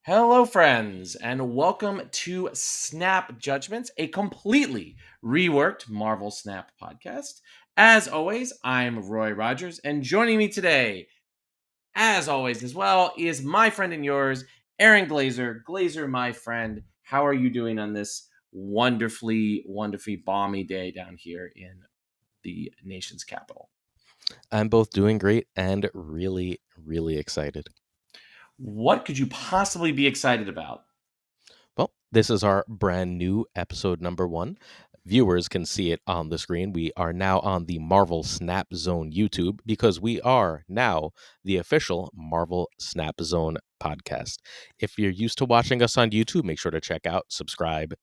Hello, friends, and welcome to Snap Judgments, a completely reworked Marvel Snap podcast. As always, I'm Roy Rogers, and joining me today, as always, as well, is my friend and yours, Aaron Glazer. Glazer, my friend, how are you doing on this wonderfully balmy day down here in the nation's capital? I'm both doing great and really excited. What could you possibly be excited about? Well, this is our brand new episode number 1. Viewers can see it on the screen. We are now on the Marvel Snap Zone YouTube because we are now the official Marvel Snap Zone podcast. If you're used to watching us on YouTube, make sure to check out, subscribe,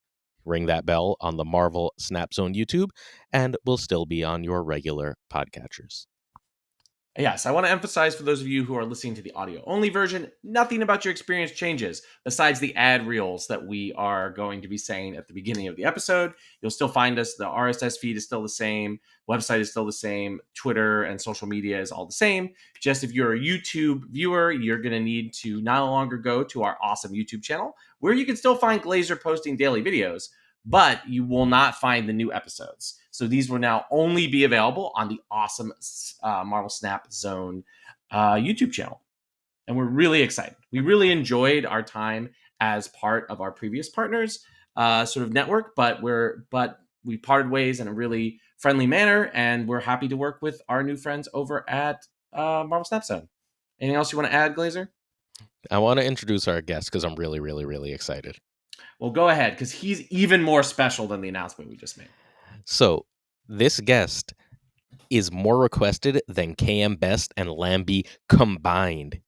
ring that bell on the Marvel Snap Zone YouTube, and we'll still be on your regular podcatchers. Yes, I want to emphasize for those of you who are listening to the audio only version, nothing about your experience changes besides the ad reels that we are going to be saying at the beginning of the episode. You'll still find us. The RSS feed is still the same. Website is still the same. Twitter and social media is all the same. Just if you're a YouTube viewer, you're going to need to no longer go to our awesome YouTube channel where you can still find Glazer posting daily videos, but you will not find the new episodes. So these will now only be available on the awesome Marvel Snap Zone YouTube channel. And we're really excited. We really enjoyed our time as part of our previous partners sort of network, but we parted ways in a really friendly manner, and we're happy to work with our new friends over at Marvel Snap Zone. Anything else you want to add, Glazer? I want to introduce our guest because I'm really excited. Well, go ahead, because he's even more special than the announcement we just made. So, this guest is more requested than KM Best and Lambie combined.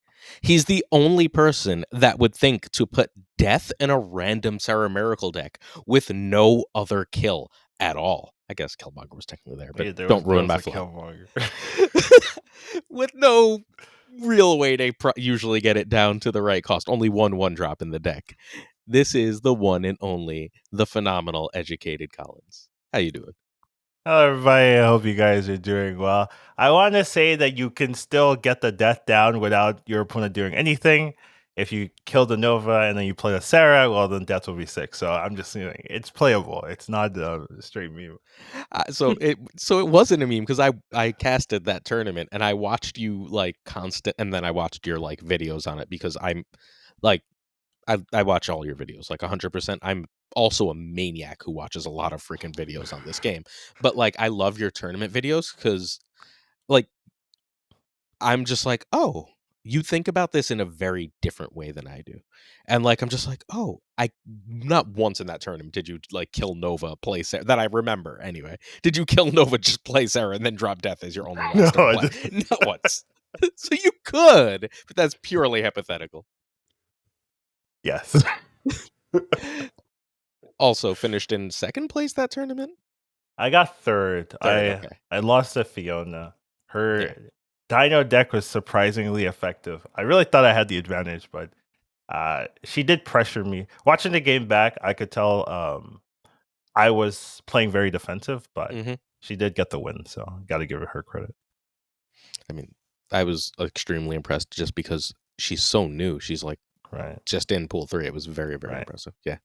He's the only person that would think to put death in a random Sarah Miracle deck with no other kill at all. I guess Killmonger was technically there, but don't ruin my flow. With no real way to usually get it down to the right cost. Only one drop in the deck. This is the one and only, the phenomenal Educated Collins. How you doing? Hello, everybody. I hope you guys are doing well. I want to say that you can still get the death down without your opponent doing anything. If you kill the Nova and then you play the Sarah, well, then death will be 6. So I'm just saying it's playable. It's not a straight meme. So it wasn't a meme because I casted that tournament and I watched you like constant, and then I watched your like videos on it because I'm like I watch all your videos like 100%. I'm also a maniac who watches a lot of freaking videos on this game, but like I love your tournament videos because like I'm just like, oh, you think about this in a very different way than I do. And like I'm just like, oh, I not once in that tournament did you like kill Nova, play Sarah, that I remember anyway. Did you kill Nova, just play Sarah, and then drop death as your only monster No, play? Not once. So you could, but that's purely hypothetical. Yes. Also finished in second place that tournament. I got third. I lost to Fiona. Her Dino deck was surprisingly effective. I really thought I had the advantage, but she did pressure me. Watching the game back, I could tell I was playing very defensive, but she did get the win, so got to give her credit. I mean, I was extremely impressed just because she's so new. She's like just in pool 3. It was very impressive. Yeah.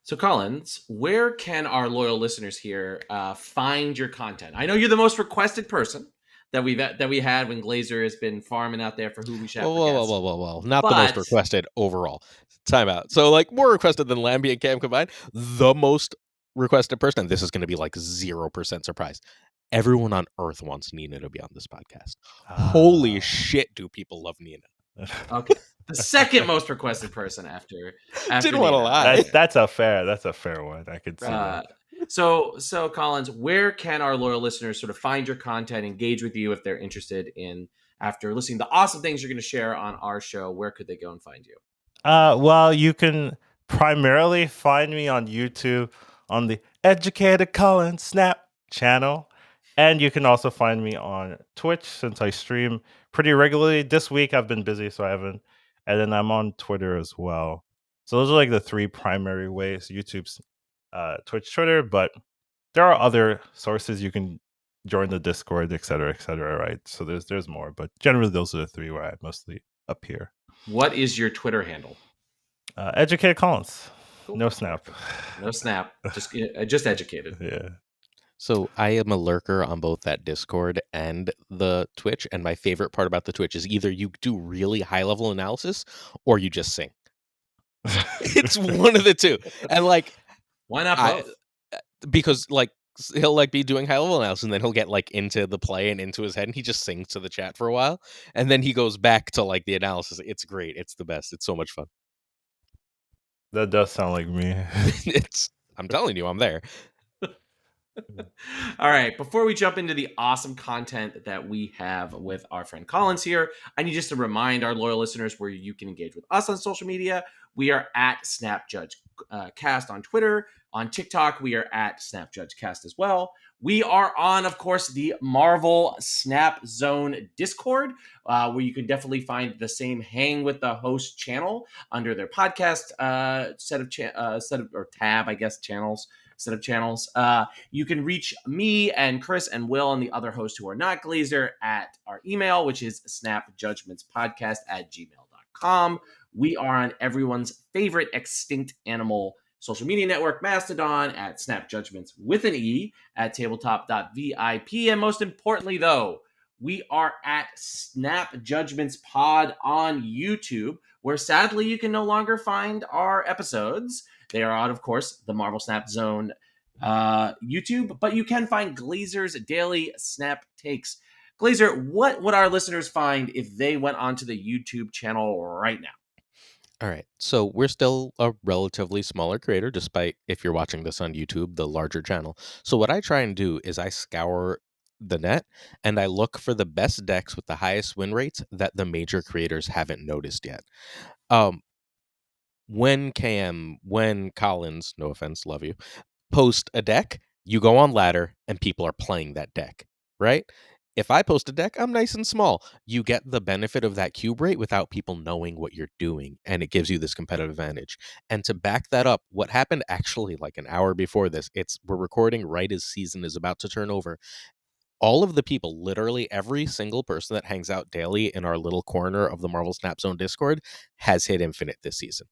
So, Collins, where can our loyal listeners here find your content? I know you're the most requested person that we had when Glazer has been farming out there for who we should. Whoa. Not the most requested overall. Time out. So, like, more requested than Lambie and Cam combined. The most requested person, and this is going to be like 0% surprise. Everyone on Earth wants Nina to be on this podcast. Holy shit, do people love Nina? Okay. The second most requested person after didn't want to lie. That's a fair one. I could see that. So Collins, where can our loyal listeners sort of find your content, engage with you if they're interested in, after listening to the awesome things you're going to share on our show? Where could they go and find you? Well, you can primarily find me on YouTube on the Educated Collins Snap channel. And you can also find me on Twitch since I stream pretty regularly. This week I've been busy, so I haven't. And then I'm on Twitter as well. So those are like the 3 primary ways: YouTube's, Twitch, Twitter. But there are other sources. You can join the Discord, etc., right? So there's more. But generally, those are the 3 where I mostly appear. What is your Twitter handle? Educated Collins. Cool. No snap. No snap. Just educated. Yeah. So I am a lurker on both that Discord and the Twitch, and my favorite part about the Twitch is either you do really high level analysis or you just sing. It's one of the two. And like Why not I both? because like he'll like be doing high level analysis and then he'll get like into the play and into his head and he just sings to the chat for a while and then he goes back to like the analysis. It's great. It's the best. It's so much fun. That does sound like me. I'm telling you, I'm there. All right, before we jump into the awesome content that we have with our friend Collins here, I need just to remind our loyal listeners where you can engage with us on social media. We are at SnapJudgeCast on Twitter. On TikTok, we are at SnapJudgeCast as well. We are on, of course, the Marvel Snap Zone Discord, where you can definitely find the same Hang with the Host channel under their podcast set of channels. Set of channels. You can reach me and Chris and Will and the other hosts who are not Glazer at our email, which is snapjudgmentspodcast@gmail.com. We are on everyone's favorite extinct animal social media network, Mastodon, at Snap Judgments with an E, at tabletop.vip. And most importantly, though, we are at Snap Judgments Pod on YouTube, where sadly you can no longer find our episodes. They are on, of course, the Marvel Snap Zone YouTube, but you can find Glazer's daily snap takes. Glazer, what would our listeners find if they went onto the YouTube channel right now? All right. So we're still a relatively smaller creator, despite if you're watching this on YouTube, the larger channel. So what I try and do is I scour the net and I look for the best decks with the highest win rates that the major creators haven't noticed yet. When Collins, no offense, love you, post a deck, you go on ladder and people are playing that deck, right? If I post a deck, I'm nice and small. You get the benefit of that cube rate without people knowing what you're doing, and it gives you this competitive advantage. And to back that up, what happened actually like an hour before this, we're recording right as season is about to turn over. All of the people, literally every single person that hangs out daily in our little corner of the Marvel Snap Zone Discord has hit infinite this season.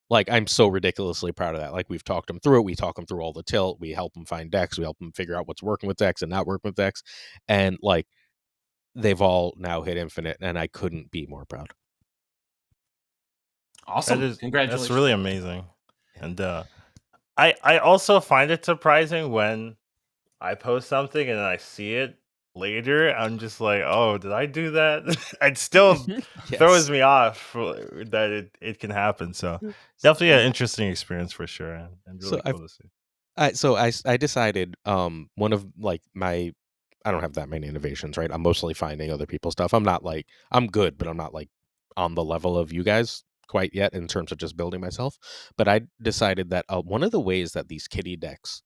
Like, I'm so ridiculously proud of that. Like, we've talked them through it. We talk them through all the tilt. We help them find decks. We help them figure out what's working with decks and not working with decks. And, like, they've all now hit infinite, and I couldn't be more proud. Awesome. Congratulations. That's really amazing. And I also find it surprising when I post something and I see it later. I'm just like, oh, did I do that? It still throws me off that it can happen. So definitely an interesting experience for sure, and really cool to see. I decided one of like I don't have that many innovations, right? I'm mostly finding other people's stuff. I'm good, but I'm not like on the level of you guys quite yet in terms of just building myself. But I decided that one of the ways that these kitty decks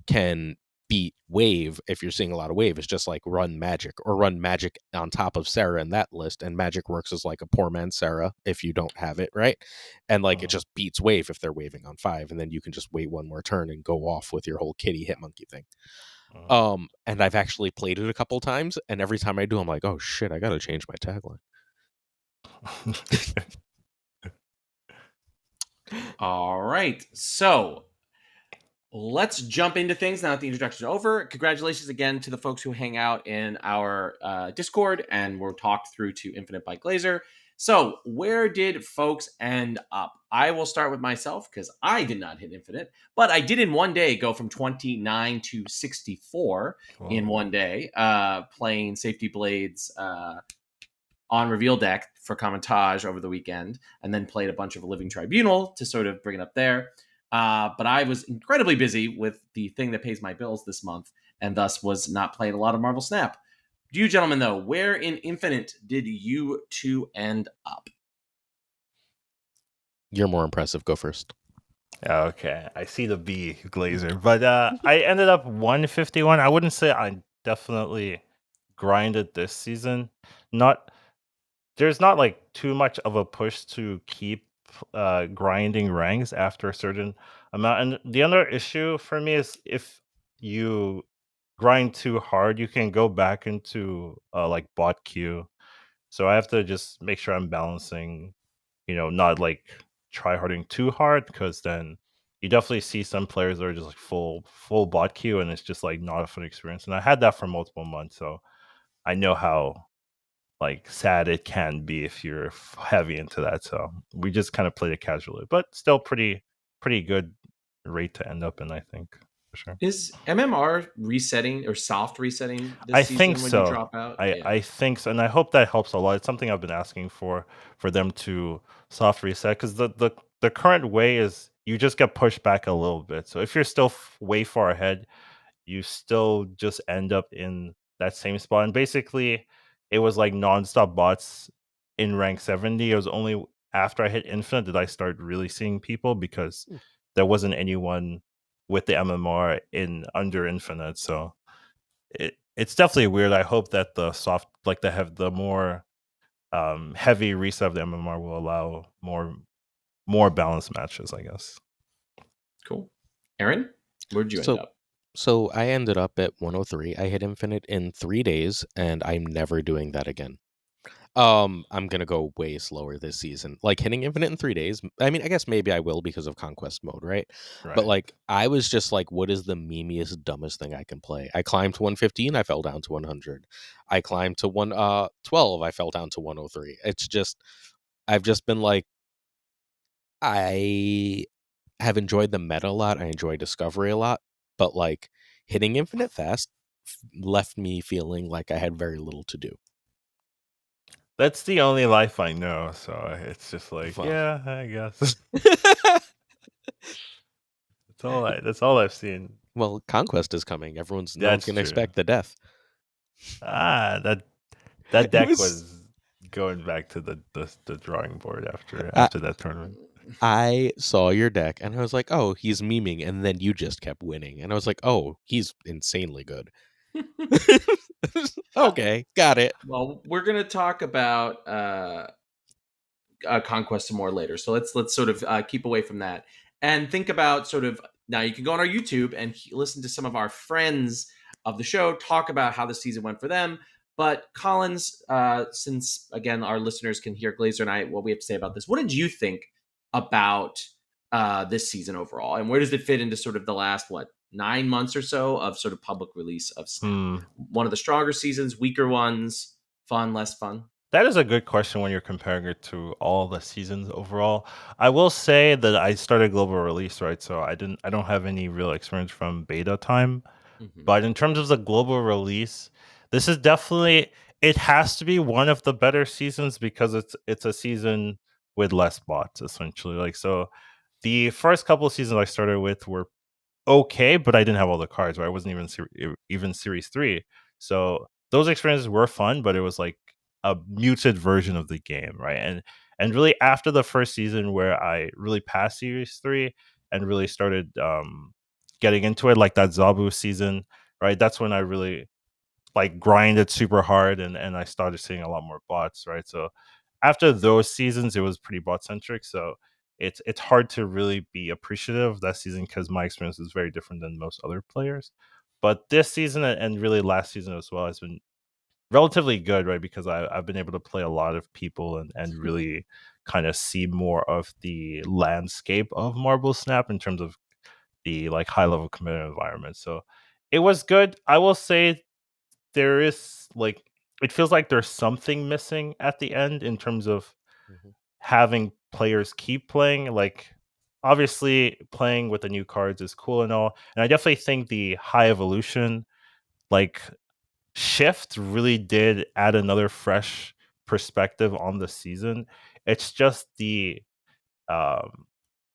can beat wave, if you're seeing a lot of wave, is just like run magic or run magic on top of Sarah in that list, and magic works as like a poor man's Sarah if you don't have it, right? And like it just beats wave if they're waving on 5, and then you can just wait one more turn and go off with your whole kitty hit monkey thing. And I've actually played it a couple times, and every time I do, I'm like, oh shit, I gotta change my tagline. All right, so let's jump into things now that the introduction is over. Congratulations again to the folks who hang out in our Discord and were talked through to Infinite by Glazer. So where did folks end up? I will start with myself because I did not hit Infinite, but I did in one day go from 29 to 64 in one day, playing SafetyBlade's on reveal deck for Commentage over the weekend, and then played a bunch of Living Tribunal to sort of bring it up there. But I was incredibly busy with the thing that pays my bills this month, and thus was not playing a lot of Marvel Snap. Do you gentlemen, though, where in Infinite did you two end up? You're more impressive. Go first. Okay, I see the B, Glazer. But I ended up 151. I wouldn't say I definitely grinded this season. There's not like too much of a push to keep grinding ranks after a certain amount. And the other issue for me is if you grind too hard, you can go back into like bot queue So I have to just make sure I'm balancing, not like try harding too hard, because then you definitely see some players that are just like full bot queue, and it's just like not a fun experience. And I had that for multiple months, so I know how like sad it can be if you're heavy into that. So we just kind of played it casually, but still pretty good rate to end up in, I think, for sure. Is MMR resetting or soft resetting this I think season when you so. drop out? I think so, and I hope that helps a lot. It's something I've been asking for them to soft reset, because the current way is you just get pushed back a little bit. So if you're still way far ahead, you still just end up in that same spot. And basically, it was like nonstop bots in rank 70. It was only after I hit infinite did I start really seeing people, because there wasn't anyone with the MMR in under infinite. So it's definitely weird. I hope that the soft, like they have the more heavy reset of the MMR will allow more balanced matches, I guess. Cool. Aaron, where'd you end up? So I ended up at 103. I hit infinite in 3 days, and I'm never doing that again. I'm gonna go way slower this season. Like hitting infinite in 3 days. I mean, I guess maybe I will because of conquest mode, right? But like, I was just like, what is the memeiest, dumbest thing I can play? I climbed to 115, I fell down to 100. I climbed to 112, I fell down to 103. It's just, I've just been like, I have enjoyed the meta a lot. I enjoy discovery a lot, but like hitting infinite fast left me feeling like I had very little to do. That's the only life I know, so it's just like, Well. yeah, I guess. That's all I've seen. Well, Conquest is coming. No one can expect the death. That deck was going back to the drawing board after that tournament. I saw your deck and I was like, oh, he's memeing, and then you just kept winning. And I was like, oh, he's insanely good. Okay, got it. Well, we're gonna talk about Conquest some more later. So let's sort of keep away from that and think about sort of now. You can go on our YouTube and listen to some of our friends of the show talk about how the season went for them. But Collins, since again our listeners can hear Glazer and I what we have to say about this, what did you think about this season overall, and where does it fit into sort of the last 9 months or so of sort of public release of Snap? One of the stronger seasons, weaker ones, fun, less fun? That is a good question when you're comparing it to all the seasons overall. I will say that I started global release, right? So I don't have any real experience from beta time. Mm-hmm. But in terms of the global release, this is definitely, it has to be one of the better seasons, because it's a season with less bots, essentially. Like, so the first couple of seasons I started with were okay, but I didn't have all the cards, right? I wasn't even series 3. So those experiences were fun, but it was like a muted version of the game, right? And really after the first season where I really passed series 3 and really started getting into it, like that Zabu season, right? That's when I really like grinded super hard, and I started seeing a lot more bots, right? So after those seasons, it was pretty bot centric. So it's hard to really be appreciative of that season, because my experience is very different than most other players. But this season and really last season as well has been relatively good, right? Because I've been able to play a lot of people and really kind of see more of the landscape of Marble Snap in terms of the like high level competitive environment. So it was good. I will say there is like, it feels like there's something missing at the end in terms of having players keep playing. Like, obviously playing with the new cards is cool and all, and I definitely think the high evolution like shift really did add another fresh perspective on the season. It's just um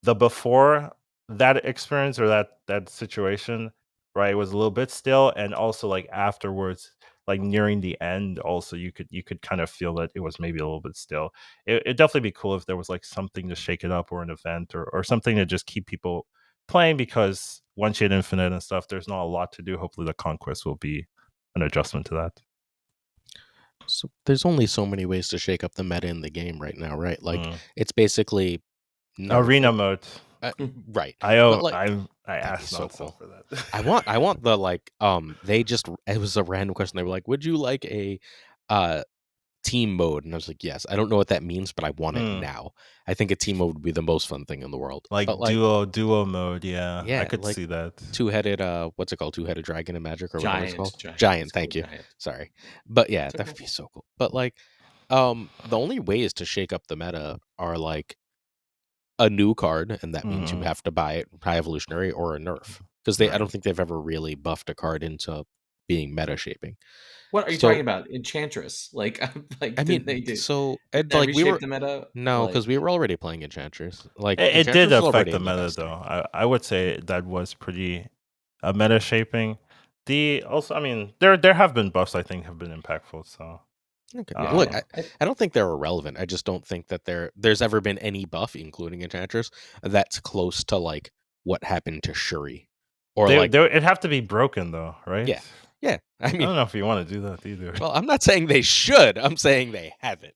the before that experience, or that situation, right, was a little bit still, and also like afterwards, like nearing the end, also you could kind of feel that it was maybe a little bit still. It'd definitely be cool if there was like something to shake it up, or an event, or something to just keep people playing, because once you hit infinite and stuff, there's not a lot to do. Hopefully the conquest will be an adjustment to that. So there's only so many ways to shake up the meta in the game right now, right? Like it's basically Arena mode. Right. I That'd asked be so nonstop cool for that. I want the like it was a random question. They were like, would you like a team mode, and I was like, yes, I don't know what that means, but I want it now. I think a team mode would be the most fun thing in the world. Like But duo mode, yeah. I yeah, could like see that. two-headed what's it called? Two-headed dragon in Magic or whatever it's called. Giant. It's Thank called you. Giant. Sorry. But yeah, It's that okay. would be so cool. But like the only ways to shake up the meta are like a new card, and that means you have to buy it High Evolutionary or a nerf. Because I don't think they've ever really buffed a card into being meta shaping. What are you talking about? Enchantress? Like, I mean, did they do? so Did and that like we reshape were the meta? no, because Like, we were already playing Enchantress. Like It did Enchantress was affect already the in the meta best though. deck. I would say that was pretty meta shaping. The also, I mean, there have been buffs I think have been impactful. So Okay. yeah, Look, um, I don't think they're irrelevant. I just don't think that there's ever been any buff, including Enchantress, that's close to like what happened to Shuri. Or like, it'd have to be broken though, right? yeah. Yeah. I I mean, don't know if you want to do that either. well, I'm not saying they should. I'm saying they haven't.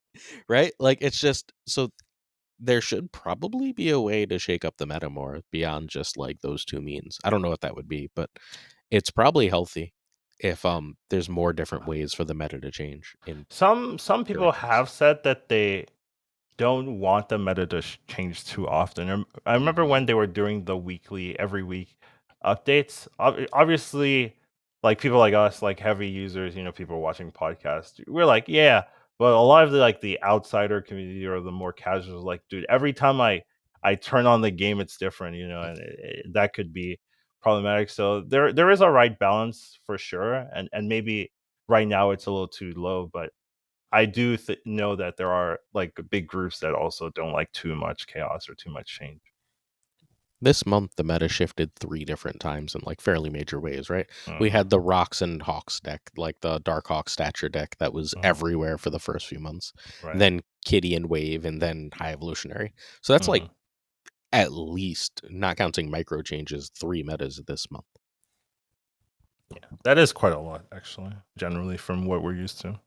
Right? Like it's just so there should probably be a way to shake up the meta more beyond just like those two means. I don't know what that would be, but it's probably healthy if there's more different ways for the meta to change in Some people directions. have said that they don't want the meta to change too often. I remember when they were doing the every week updates. Obviously, like people like us, like heavy users, people watching podcasts, we're like, yeah. But a lot of the outsider community or the more casual, like, dude, every time I turn on the game, it's different, and that could be problematic. So there is a right balance for sure, and maybe right now it's a little too low, but I do know that there are like big groups that also don't like too much chaos or too much change. This month, the meta shifted 3 different times in like fairly major ways, right? We Mhm, had the Rocks and Hawks deck, like the Dark Hawk stature deck that was mhm, everywhere for the first few months. right. Then Kitty and Wave, and then High Evolutionary. So that's like Mhm. at least, not counting micro changes, 3 metas this month. Yeah, that is quite a lot, actually, generally from what we're used to.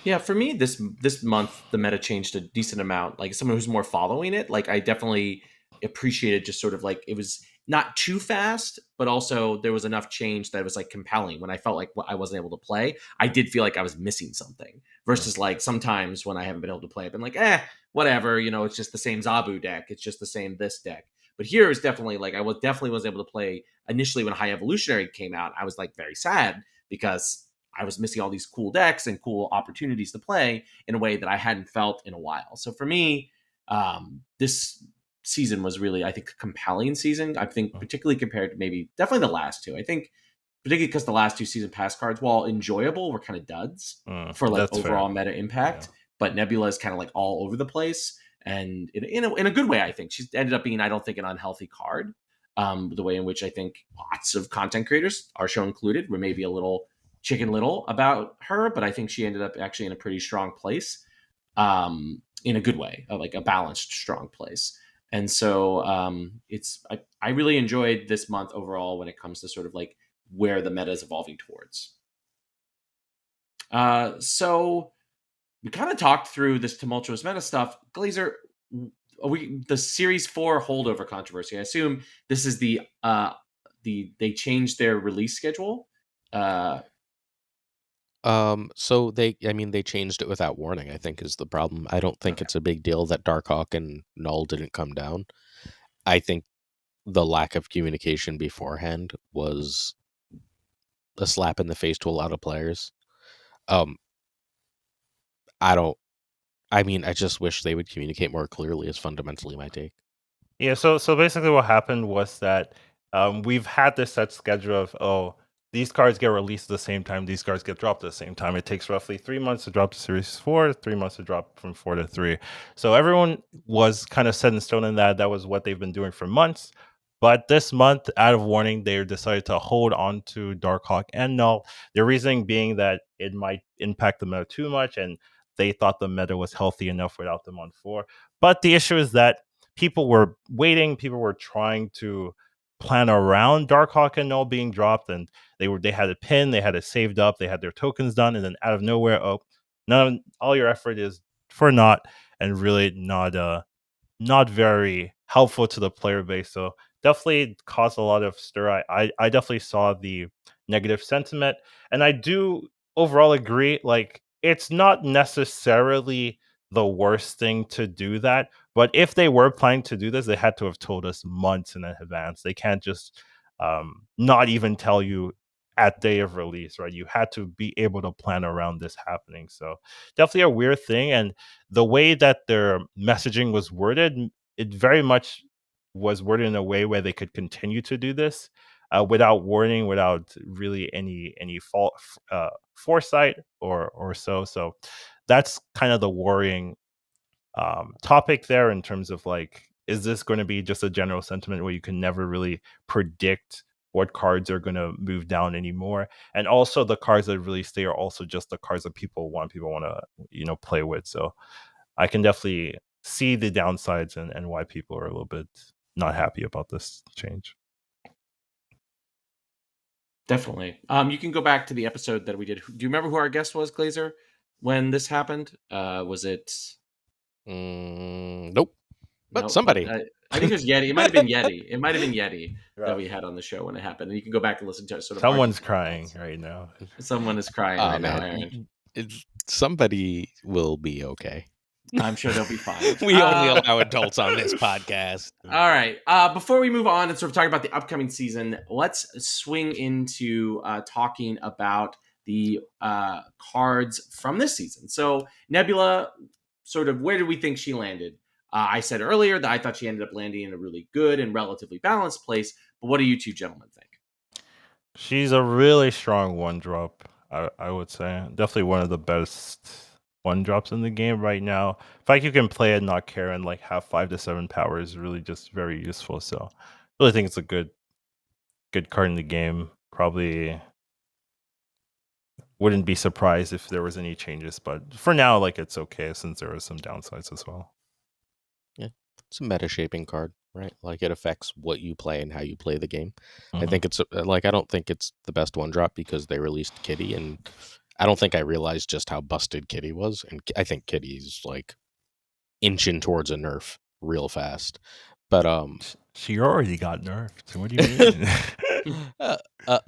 yeah, for me, this month the meta changed a decent amount. Like someone who's more following it, like I definitely appreciated just sort of like it was not too fast, but also there was enough change that was like compelling. When I felt like I wasn't able to play, I did feel like I was missing something. Mm. Versus like sometimes when I haven't been able to play, I've been like, whatever, it's just the same Zabu deck, it's just the same this deck. But here is definitely like definitely was able to play initially when High Evolutionary came out. I was like very sad because I was missing all these cool decks and cool opportunities to play in a way that I hadn't felt in a while. So for me, this season was really, I think, a compelling season. I think, particularly compared to maybe definitely the last two. I think, particularly because the last two season pass cards, while enjoyable, were kind of duds for like That's fair. overall meta impact. Yeah. But Nebula is kind of like all over the place, and in a good way. I think she's ended up being, I don't think, an unhealthy card. The way in which I think lots of content creators, our show included, were maybe a little Chicken Little about her, but I think she ended up actually in a pretty strong place, in a good way, like a balanced, strong place. And so I really enjoyed this month overall when it comes to sort of like where the meta is evolving towards. So we kind of talked through this tumultuous meta stuff. Glazer, the Series 4 holdover controversy. I assume this is they changed their release schedule. So they changed it without warning, I think is the problem. I don't think Okay. it's a big deal that Darkhawk and Null didn't come down. I think the lack of communication beforehand was a slap in the face to a lot of players. Um, I don't. I mean, I just wish they would communicate more clearly. Is fundamentally my take. Yeah, so basically what happened was that we've had this set schedule of, these cards get released at the same time, these cards get dropped at the same time. It takes roughly 3 months to drop to Series 4, 3 months to drop from 4 to 3. So everyone was kind of set in stone in that. That was what they've been doing for months. But this month, out of warning, they decided to hold on to Darkhawk and Null. Their reasoning being that it might impact the meta too much, and they thought the meta was healthy enough without them on 4. But the issue is that people were waiting, people were trying to plan around Darkhawk and Null being dropped, and they had it pinned, they had it saved up, they had their tokens done, and then out of nowhere, all your effort is for naught, and really not very helpful to the player base. So definitely caused a lot of stir. I definitely saw the negative sentiment, and I do overall agree. Like it's not necessarily the worst thing to do that. But if they were planning to do this, they had to have told us months in advance. They can't just not even tell you at day of release, right? You had to be able to plan around this happening. So definitely a weird thing. And the way that their messaging was worded, it very much was worded in a way where they could continue to do this without warning, without really any fault foresight or so. So that's kind of the worrying topic there in terms of like, is this going to be just a general sentiment where you can never really predict what cards are going to move down anymore? And also the cards that really stay are also just the cards that people want to play with. So I can definitely see the downsides and why people are a little bit not happy about this change. Definitely. You can go back to the episode that we did. Do you remember who our guest was, Glazer, when this happened? Was it? Nope. But No, somebody. I think it was Yeti. It might have been Yeti. It might have been Yeti Right. that we had on the show when it happened. And you can go back and listen to it. Sort of. Someone's crying right now. Someone is crying right now, Aaron. Somebody will be okay. I'm sure they'll be fine. We only allow adults on this podcast. All right. Before we move on and sort of talk about the upcoming season, let's swing into talking about the cards from this season. So Nebula, sort of, where did we think she landed? I said earlier that I thought she ended up landing in a really good and relatively balanced place. But what do you two gentlemen think? She's a really strong one drop, I would say. Definitely one of the best one drops in the game right now. In fact, you can play it, not care, and like have 5 to 7 power is really just very useful. So I really think it's a good card in the game. Probably wouldn't be surprised if there was any changes, but for now, like, it's okay since there are some downsides as well. Yeah, it's a meta shaping card, right? Like, it affects what you play and how you play the game. I think it's like, I don't think it's the best one drop because they released Kitty, and I don't think I realized just how busted Kitty was. And I think Kitty's like inching towards a nerf real fast. But she already got nerfed. So what do you mean?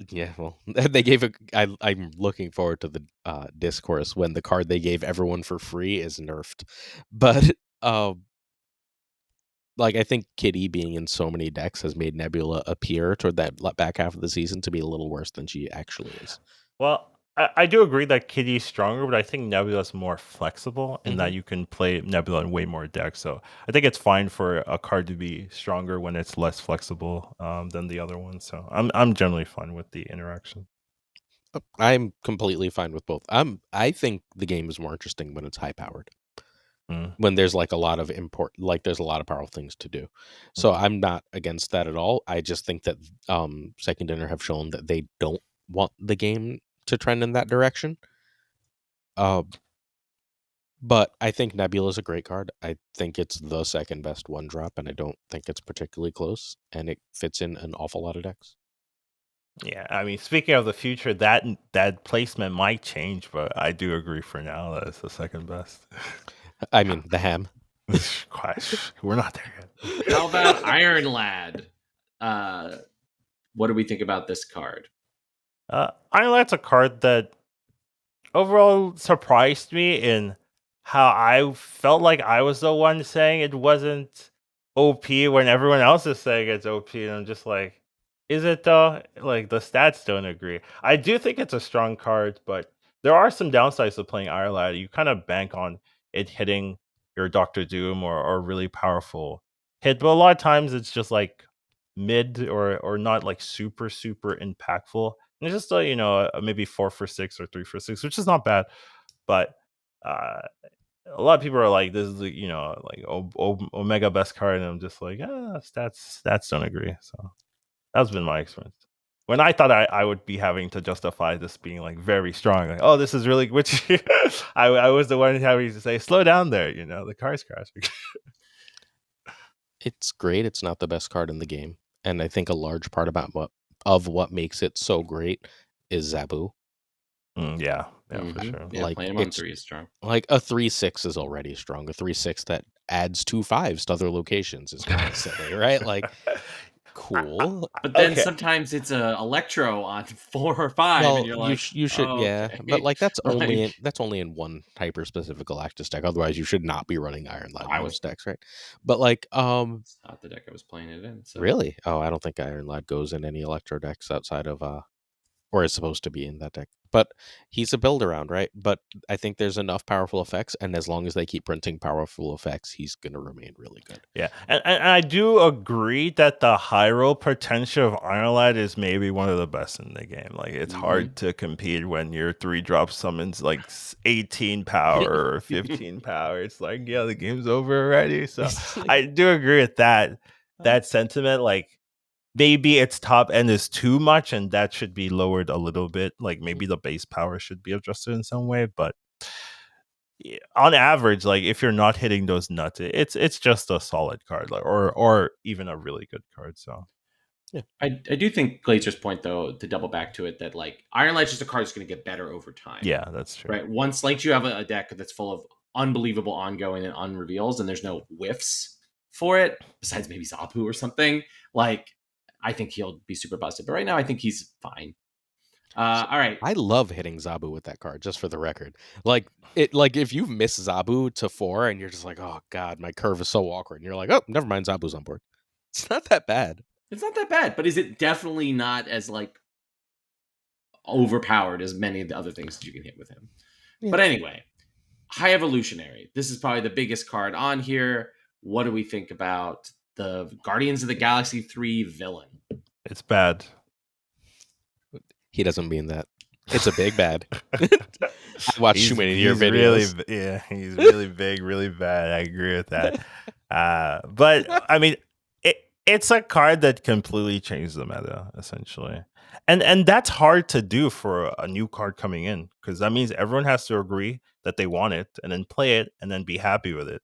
yeah, well, they gave I'm looking forward to the discourse when the card they gave everyone for free is nerfed. But like, I think Kitty being in so many decks has made Nebula appear toward that back half of the season to be a little worse than she actually is. Well, I do agree that Kitty's stronger, but I think Nebula's more flexible in that you can play Nebula in way more decks. So I think it's fine for a card to be stronger when it's less flexible than the other one. So I'm generally fine with the interaction. I'm completely fine with both. I think the game is more interesting when it's high powered. When there's like a lot of there's a lot of powerful things to do. So I'm not against that at all. I just think that Second Dinner have shown that they don't want the game to trend in that direction. But I think Nebula's a great card. I think it's the second best one drop, and I don't think it's particularly close, and it fits in an awful lot of decks. Yeah, I mean, speaking of the future, that placement might change, but I do agree for now that it's the second best. I mean, the ham. We're not there yet. How about Iron Lad? What do we think about this card? Iron Lad's a card that overall surprised me in how I felt like I was the one saying it wasn't OP when everyone else is saying it's OP, and I'm just like, is it though? Like, the stats don't agree. I do think it's a strong card, but there are some downsides to playing Iron Lad. You kind of bank on it hitting your Doctor Doom or really powerful hit, but a lot of times it's just like mid or not like super impactful. And it's just maybe 4 for 6 or 3 for 6, which is not bad, but a lot of people are like, this is like Omega best card, and I'm just like, stats don't agree. So that's been my experience. When I thought I would be having to justify this being like very strong, like, oh, this is really, which I was the one having to say, slow down there, the car's crashing. It's great. It's not the best card in the game, and I think a large part of what makes it so great is Zabu. Yeah, for sure. Yeah, Like, playing him on 3 is strong. Like, a 3/6 is already strong. A 3/6 that adds 2 5s to other locations is kind of silly, right? Like, cool. But then Okay. sometimes it's a Electro on 4 or 5, and Well, you're like, you should, yeah, okay. but like Like, that's only in one hyper specific Galactus deck. Otherwise, you should not be running Iron Lad I in was most decks, right? But like, it's not the deck I was playing it in. So really? Oh, I don't think Iron Lad goes in any Electro decks outside of or is supposed to be in that deck. But he's a build around, right? But I think there's enough powerful effects, and as long as they keep printing powerful effects, he's gonna remain really good. Yeah, and I do agree that the high roll potential of Ironlad is maybe one of the best in the game. Like, it's hard to compete when your 3-drop summons like 18 power or 15 power. It's like, yeah, the game's over already. So It's like, I do agree with that sentiment. Like, maybe its top end is too much, and that should be lowered a little bit. Like, maybe the base power should be adjusted in some way, but on average, like, if you're not hitting those nuts, it's just a solid card, like, or even a really good card. So yeah, I do think Glazer's point, though, to double back to it, that like Iron Light's just a card that's going to get better over time. yeah, that's true. Right. Once like you have a deck that's full of unbelievable ongoing and unreveals, and there's no whiffs for it, besides maybe Zapu or something, like I think he'll be super busted. But right now, I think he's fine. All right. I love hitting Zabu with that card, just for the record. Like if you miss Zabu to 4 and you're just like, oh god, my curve is so awkward, and you're like, oh, never mind, Zabu's on board. It's not that bad. It's not that bad, but is it definitely not as like overpowered as many of the other things that you can hit with him? Yeah. But anyway, High Evolutionary. This is probably the biggest card on here. What do we think about the Guardians of the Galaxy 3 villain? It's bad. He doesn't mean that. It's a big bad. I watched too many of your videos. He's really big, really bad. I agree with that. But I mean, it's a card that completely changed the meta, essentially, and that's hard to do for a new card coming in, because that means everyone has to agree that they want it and then play it and then be happy with it.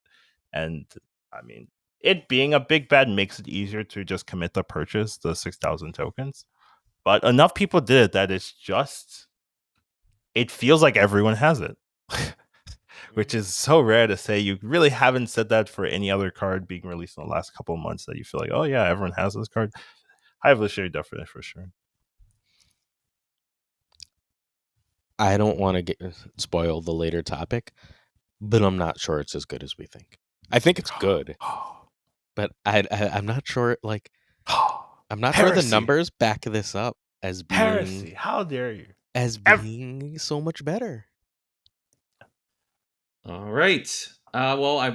And I mean, it being a big bad makes it easier to just commit the purchase, the 6,000 tokens. But enough people did it that it feels like everyone has it. Which is so rare to say. You really haven't said that for any other card being released in the last couple of months, that you feel like, oh yeah, everyone has this card. High Evolutionary, definitely, for sure. I don't want to spoil the later topic, but I'm not sure it's as good as we think. I think it's good, but I'm not sure. Like, I'm not sure the numbers back this up as being Heresy. How dare you? As being so much better. All right.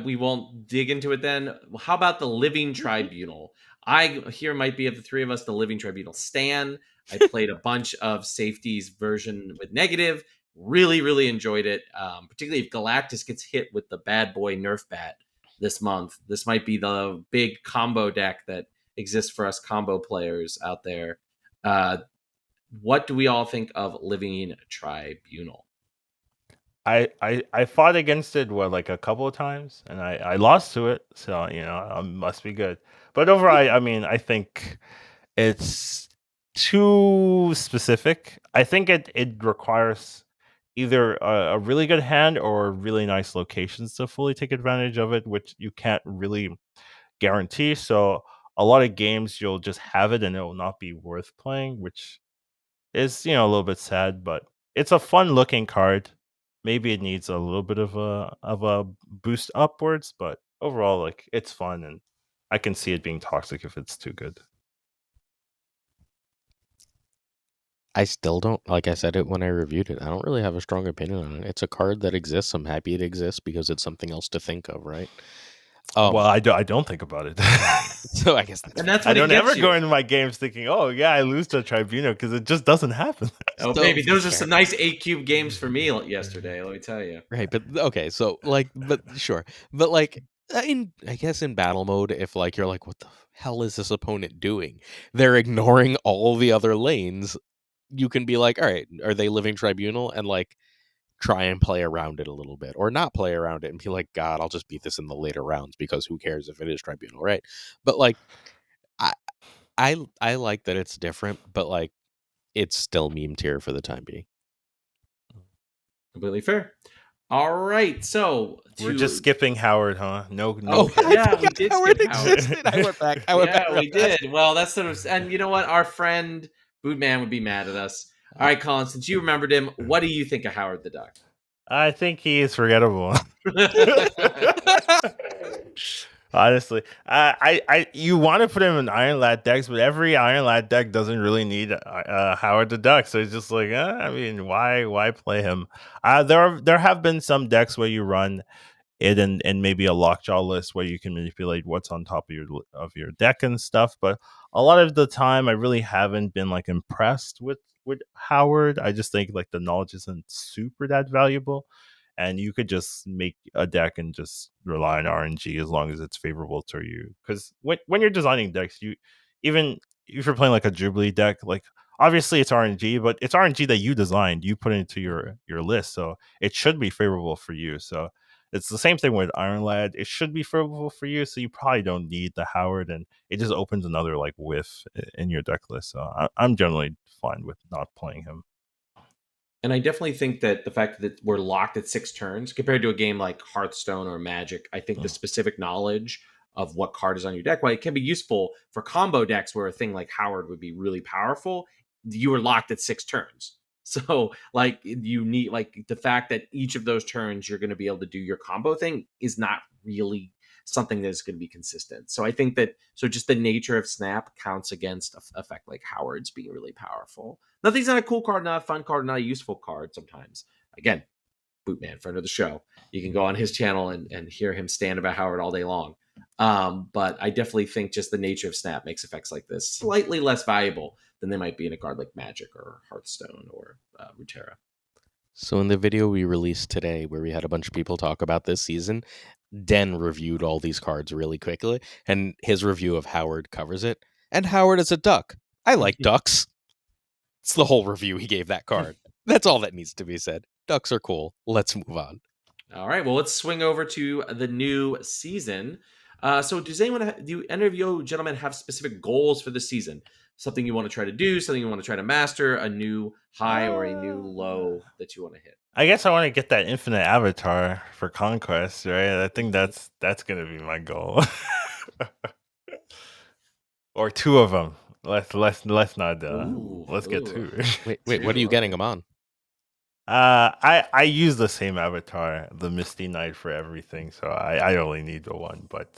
We won't dig into it then. How about the Living Tribunal? I here might be, of the three of us, the Living Tribunal stan. I played a bunch of Safety's version with negative. Really, really enjoyed it. Particularly if Galactus gets hit with the bad boy Nerf bat this month. This might be the big combo deck that exists for us combo players out there. What do we all think of Living Tribunal? I fought against it like a couple of times, and I lost to it, so must be good. But overall, I mean, I think it's too specific. I think it requires either a really good hand or really nice locations to fully take advantage of it, which you can't really guarantee. So a lot of games you'll just have it and it will not be worth playing, which is a little bit sad. But it's a fun looking card. Maybe it needs a little bit of a boost upwards, but overall, like, it's fun, and I can see it being toxic if it's too good. I still don't, like I said it when I reviewed it, I don't really have a strong opinion on it. It's a card that exists. I'm happy it exists because it's something else to think of, right? Well, I don't think about it. So I guess and that's I what don't it gets ever you. go into my games thinking, oh yeah, I lose to a Tribunal, because it just doesn't happen. Oh, So, baby, those are some nice 8-cube games for me yesterday, let me tell you. right, but okay, so like, but sure, but like, I guess in battle mode, if like you're like, what the hell is this opponent doing? They're ignoring all the other lanes. You can be like, all right, are they Living Tribunal? And like, try and play around it a little bit, or not play around it and be like, God, I'll just beat this in the later rounds because who cares if it is Tribunal, right? But like, I I like that it's different, but like, it's still meme tier for the time being. Completely fair. All right, so We're just skipping Howard, huh? No, Oh, pick. yeah, I we forgot did Howard skip Howard. existed. I went back. I went back Yeah, real we fast. did. Well, that's sort of, and you know what? Our friend Bootman would be mad at us. All right, Colin, since you remembered him, what do you think of Howard the Duck? I think he is forgettable. Honestly, you want to put him in Iron Lad decks, but every Iron Lad deck doesn't really need Howard the Duck. So it's just like, I mean, why play him? There have been some decks where you run it and maybe a lockjaw list where you can manipulate what's on top of your deck and stuff. But a lot of the time, I really haven't been like impressed with Howard. I just think like the knowledge isn't super that valuable, and you could just make a deck and just rely on RNG as long as it's favorable to you. Because when you're designing decks, you even if you're playing like a Jubilee deck, like obviously it's RNG, but it's RNG that you designed, you put into your list, so it should be favorable for you. So it's the same thing with Iron Lad. It should be favorable for you, so you probably don't need the Howard, and it just opens another like whiff in your deck list. So I'm generally fine with not playing him. And I definitely think that the fact that we're locked at 6 turns compared to a game like Hearthstone or Magic, I think the specific knowledge of what card is on your deck, while it can be useful for combo decks where a thing like Howard would be really powerful, you were locked at 6 turns. So, like, you need, like, the fact that each of those turns you're going to be able to do your combo thing is not really something that's going to be consistent. So, I think that, so just the nature of Snap counts against a effect like Howard's being really powerful. Nothing's not a cool card, not a fun card, not a useful card sometimes. Again, Bootman, friend of the show. You can go on his channel and hear him stand about Howard all day long. But I definitely think just the nature of Snap makes effects like this slightly less valuable than they might be in a card like Magic or Hearthstone or Ruterra. So in the video we released today, where we had a bunch of people talk about this season, Den reviewed all these cards really quickly, and his review of Howard covers it. And Howard is a duck. I like ducks. It's the whole review he gave that card. That's all that needs to be said. Ducks are cool. Let's move on. All right, well, let's swing over to the new season. So does do any of you gentlemen have specific goals for the season? Something you want to try to do, something you want to try to master, a new high or a new low that you want to hit? I guess I want to get that infinite avatar for Conquest, right? I think that's gonna be my goal. Or 2 of them. Let's not let's get 2. Wait, what are you getting them on? I use the same avatar, the Misty Knight, for everything, so I only need the one, but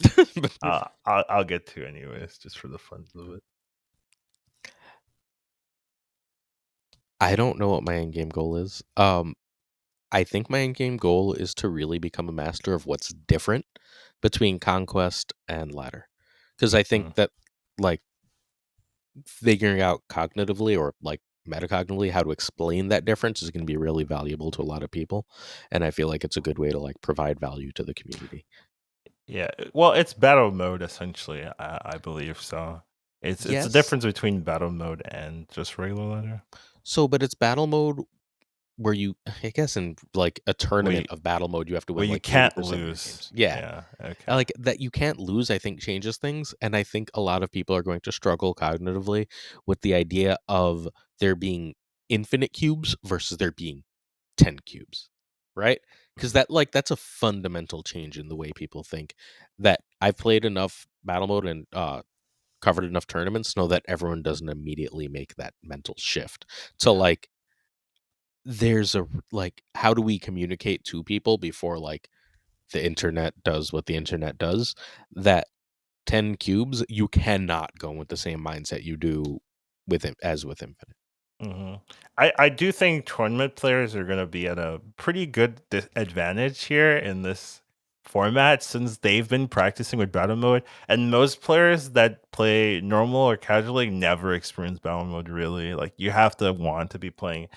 I'll get 2 anyways, just for the fun of it. I don't know what my end game goal is. I think my end game goal is to really become a master of what's different between Conquest and Ladder, because I think that like figuring out cognitively or like metacognitively how to explain that difference is going to be really valuable to a lot of people, and I feel like it's a good way to like provide value to the community. Yeah, well, it's battle mode essentially, I believe so. It's the difference between battle mode and just regular Ladder. So, but it's battle mode where you, I guess, in like a tournament of battle mode, you have to win. Where you like can't 80% of your lose. games. Yeah. Okay. Like that you can't lose, I think changes things, and I think a lot of people are going to struggle cognitively with the idea of there being infinite cubes versus there being 10 cubes, right? Because that's a fundamental change in the way people think. That I've played enough battle mode and covered enough tournaments to know that everyone doesn't immediately make that mental shift. So like there's a like how do we communicate to people before like the internet does what the internet does, that 10 cubes you cannot go with the same mindset you do with it as with infinite. Mm-hmm. I do think tournament players are going to be at a pretty good advantage here in this format since they've been practicing with battle mode, and most players that play normal or casually never experience battle mode really. Like you have to want to be playing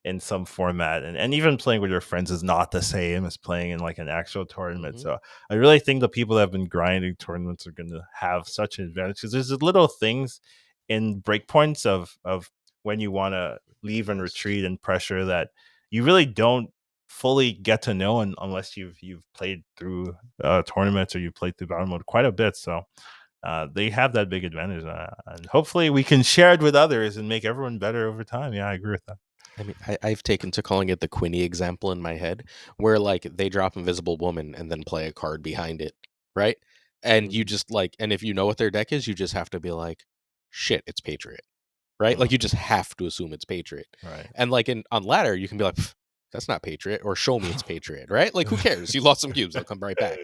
in some format, and even playing with your friends is not the same as playing in like an actual tournament. So I really think the people that have been grinding tournaments are going to have such an advantage because there's little things in breakpoints of when you want to leave and retreat and pressure that you really don't fully get to know unless you've played through tournaments or you've played through battle mode quite a bit. So they have that big advantage, and hopefully we can share it with others and make everyone better over time. Yeah, I agree with that. I mean, I've taken to calling it the Quinny example in my head, where like they drop Invisible Woman and then play a card behind it, right? And you just like, and if you know what their deck is, you just have to be like, shit, it's Patriot, right? Like you just have to assume it's Patriot. Right. And like on ladder, you can be like, that's not Patriot, or show me it's Patriot, right? Like who cares? You lost some cubes, they'll come right back.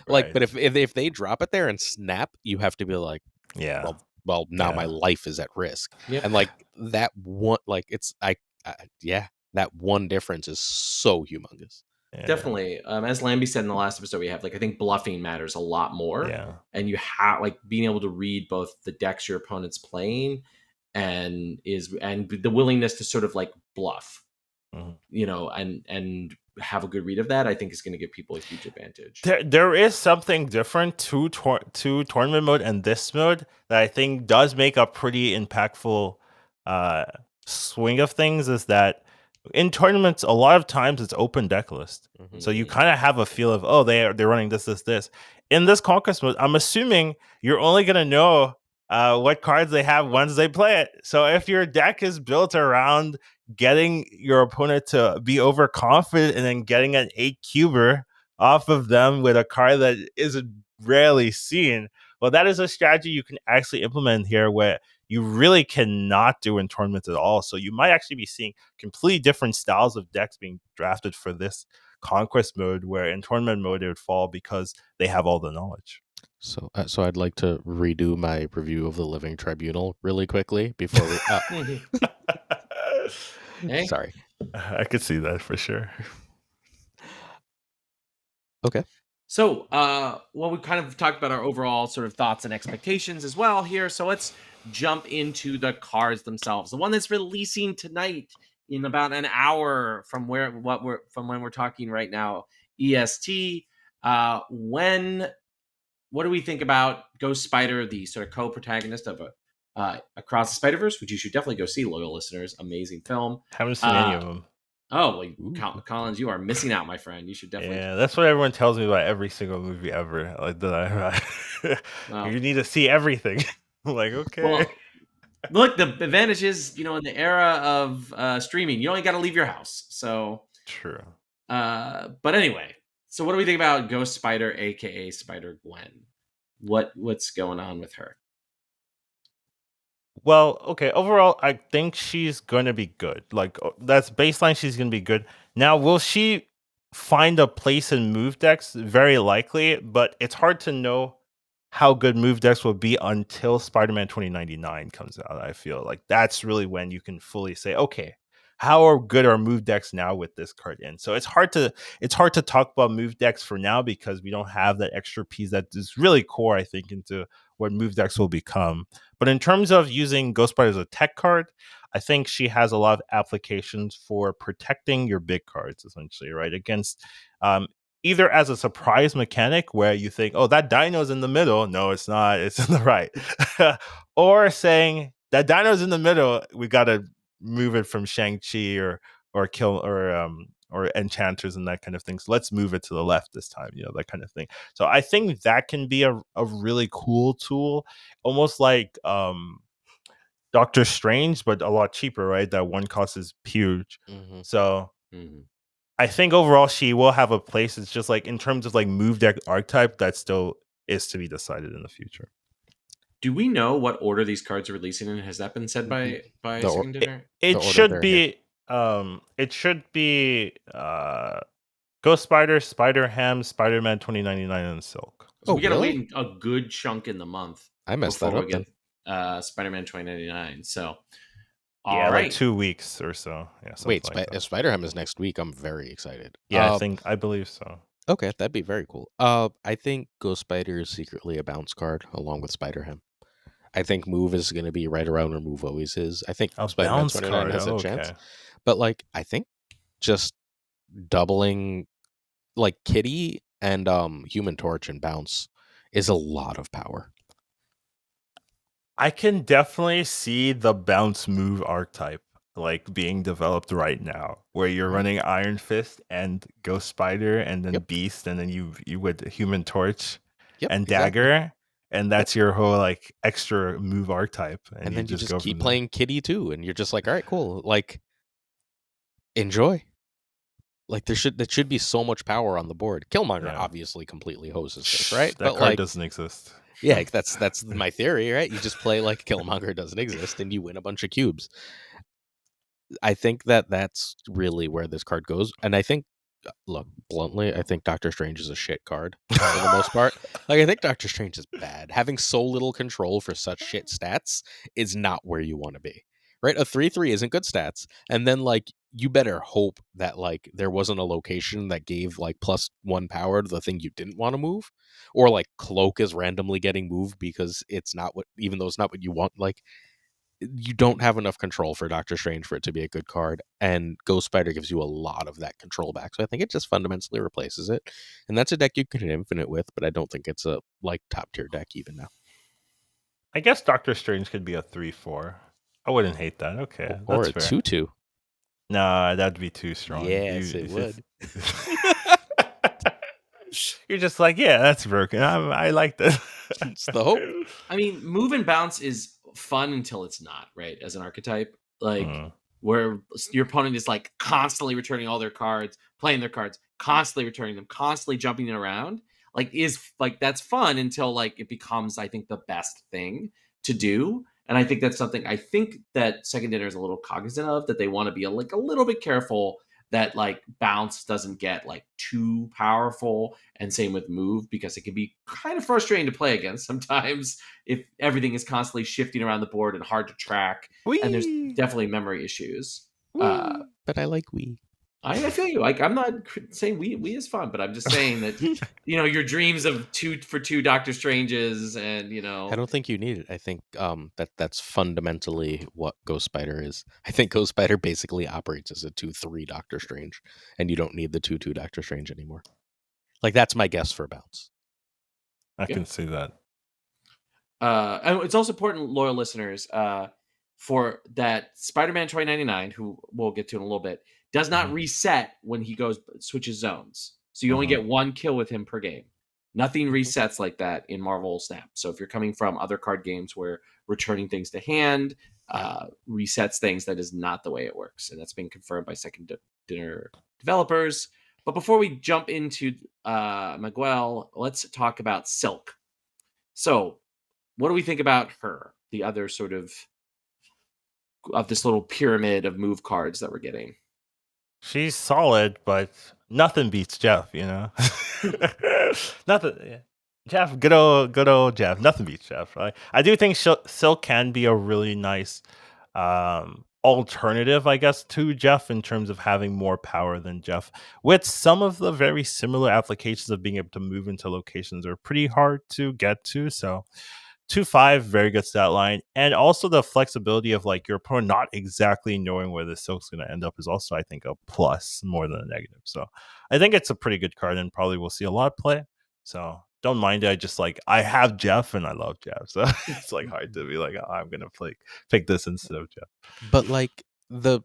Like, Right. but if they drop it there and snap, you have to be like, Yeah. well, now my Yeah. life is at risk. Yep. And like that one, like it's yeah, that one difference is so humongous. Yeah. Definitely. As Lambie said in the last episode, we have like I think bluffing matters a lot more. Yeah. And you have like being able to read both the decks your opponent's playing and the willingness to sort of like bluff, you know, and have a good read of that, I think is going to give people a huge advantage. There is something different to tournament mode and this mode that I think does make a pretty impactful swing of things. Is that in tournaments, a lot of times it's open deck list, so you kind of have a feel of, oh, they're running this. In this Conquest mode, I'm assuming you're only gonna know what cards they have once they play it. So if your deck is built around getting your opponent to be overconfident and then getting an 8-cuber off of them with a card that is rarely seen, well, that is a strategy you can actually implement here where you really cannot do in tournaments at all. So you might actually be seeing completely different styles of decks being drafted for this Conquest mode, where in tournament mode it would fall because they have all the knowledge. So, so I'd like to redo my review of the Living Tribunal really quickly before we. Hey. Sorry. I could see that for sure. Okay. So, well, we kind of talked about our overall sort of thoughts and expectations as well here. So let's jump into the cards themselves. The one that's releasing tonight in about an hour from when we're talking right now, EST. What do we think about Ghost Spider, the sort of co-protagonist of Across the Spider-Verse, which you should definitely go see, loyal listeners. Amazing film. Haven't seen any of them. Oh, well, Collins, you are missing out, my friend. You should definitely. Yeah, that's what everyone tells me about every single movie ever. Like that, you need to see everything. I'm like, okay. Well, look, the advantage is, you know, in the era of streaming, you only got to leave your house. So true. But anyway, so what do we think about Ghost Spider, aka Spider Gwen? What's going on with her? Well, okay. Overall, I think she's gonna be good. Like that's baseline. She's gonna be good. Now, will she find a place in move decks? Very likely, but it's hard to know how good move decks will be until Spider-Man 2099 comes out. I feel like that's really when you can fully say, okay, how are good our move decks now with this card in? So it's hard to talk about move decks for now because we don't have that extra piece that is really core, I think, into what move decks will become. But in terms of using Ghost Spider as a tech card, I think she has a lot of applications for protecting your big cards, essentially, right? Against either as a surprise mechanic where you think, oh, that dino's in the middle. No, it's not. It's in the right. Or saying that dino's in the middle. We got to move it from Shang-Chi or kill or enchanters and that kind of thing. So let's move it to the left this time, you know, that kind of thing. So I think that can be a really cool tool, almost like Doctor Strange, but a lot cheaper, right? That one cost is huge. So I think overall she will have a place. It's just like in terms of like move deck archetype, that still is to be decided in the future. Do we know what order these cards are releasing in? Has that been said by Second Dinner? It should be Ghost Spider, Spider Ham, Spider-Man 2099, and Silk. So we gotta wait a good chunk in the month. I messed that up then. Spider-Man 2099. So yeah, like 2 weeks or so. Yeah. Wait, if Spider Ham is next week, I'm very excited. Yeah, I believe so. Okay, that'd be very cool. I think Ghost Spider is secretly a bounce card along with Spider Ham. I think move is going to be right around where move always is. I think Spider-Man 29 has a chance. But like, I think just doubling like Kitty and Human Torch and bounce is a lot of power. I can definitely see the bounce move archetype like being developed right now, where you're running Iron Fist and Ghost Spider and then Beast, and then you with Human Torch and Dagger, and that's your whole like extra move archetype. And then you just keep playing Kitty too, and you're just like, all right, cool. Like enjoy. Like there should be so much power on the board. Killmonger Yeah. obviously completely hoses this, right? That But card like, doesn't exist. yeah, that's my theory, right? You just play like Killmonger doesn't exist, and you win a bunch of cubes. I think that's really where this card goes, and I think, look, bluntly, I think Doctor Strange is a shit card for the most part. Like, I think Doctor Strange is bad. Having so little control for such shit stats is not where you want to be, right? A 3/3 isn't good stats, and then like you better hope that like there wasn't a location that gave like +1 power to the thing you didn't want to move, or like Cloak is randomly getting moved because it's not what, even though it's not what you want. Like, you don't have enough control for Doctor Strange for it to be a good card, and Ghost Spider gives you a lot of that control back. So I think it just fundamentally replaces it, and that's a deck you can hit infinite with. But I don't think it's a like top tier deck even now. I guess Doctor Strange could be a 3/4. I wouldn't hate that. Okay, Or that's a fair. 2/2. Nah, that'd be too strong. Yes, it would. You're just like, yeah, that's broken. I like that. It's the hope. I mean, move and bounce is fun until it's not, right? As an archetype, like where your opponent is like constantly returning all their cards, playing their cards, constantly returning them, constantly jumping it around. Like, is like that's fun until like it becomes, I think, the best thing to do. And I think that's something I think that Second Dinner is a little cognizant of, that they want to be a little bit careful that like bounce doesn't get like too powerful, and same with move, because it can be kind of frustrating to play against sometimes if everything is constantly shifting around the board and hard to track. And there's Whee! definitely memory issues. Wee. But I like Wii. I feel you. Like, I'm not saying we is fun, but I'm just saying that your dreams of 2-for-2 Doctor Stranges, and I don't think you need it. I think that's fundamentally what Ghost Spider is. I think Ghost Spider basically operates as a 2/3 Doctor Strange, and you don't need the 2/2 Doctor Strange anymore. Like, that's my guess for bounce. I can see that. And it's also important, loyal listeners, for that Spider-Man 2099, who we'll get to in a little bit, does not reset when he switches zones. So you only get one kill with him per game. Nothing resets like that in Marvel Snap. So if you're coming from other card games where returning things to hand resets things, that is not the way it works. And that's been confirmed by Second Dinner developers. But before we jump into Miguel, let's talk about Silk. So what do we think about her? The other sort of this little pyramid of move cards that we're getting. She's solid, but nothing beats Jeff, Nothing. Yeah. Jeff, good old Jeff. Nothing beats Jeff. Right? I do think Silk can be a really nice alternative, I guess, to Jeff in terms of having more power than Jeff. With some of the very similar applications of being able to move into locations are pretty hard to get to. So 2/5, very good stat line. And also the flexibility of like your opponent not exactly knowing where the Silk's going to end up is also, I think, a plus more than a negative. So I think it's a pretty good card and probably we'll see a lot of play. So don't mind it. I have Jeff and I love Jeff. So it's like hard to be like, oh, I'm going to pick this instead of Jeff. But like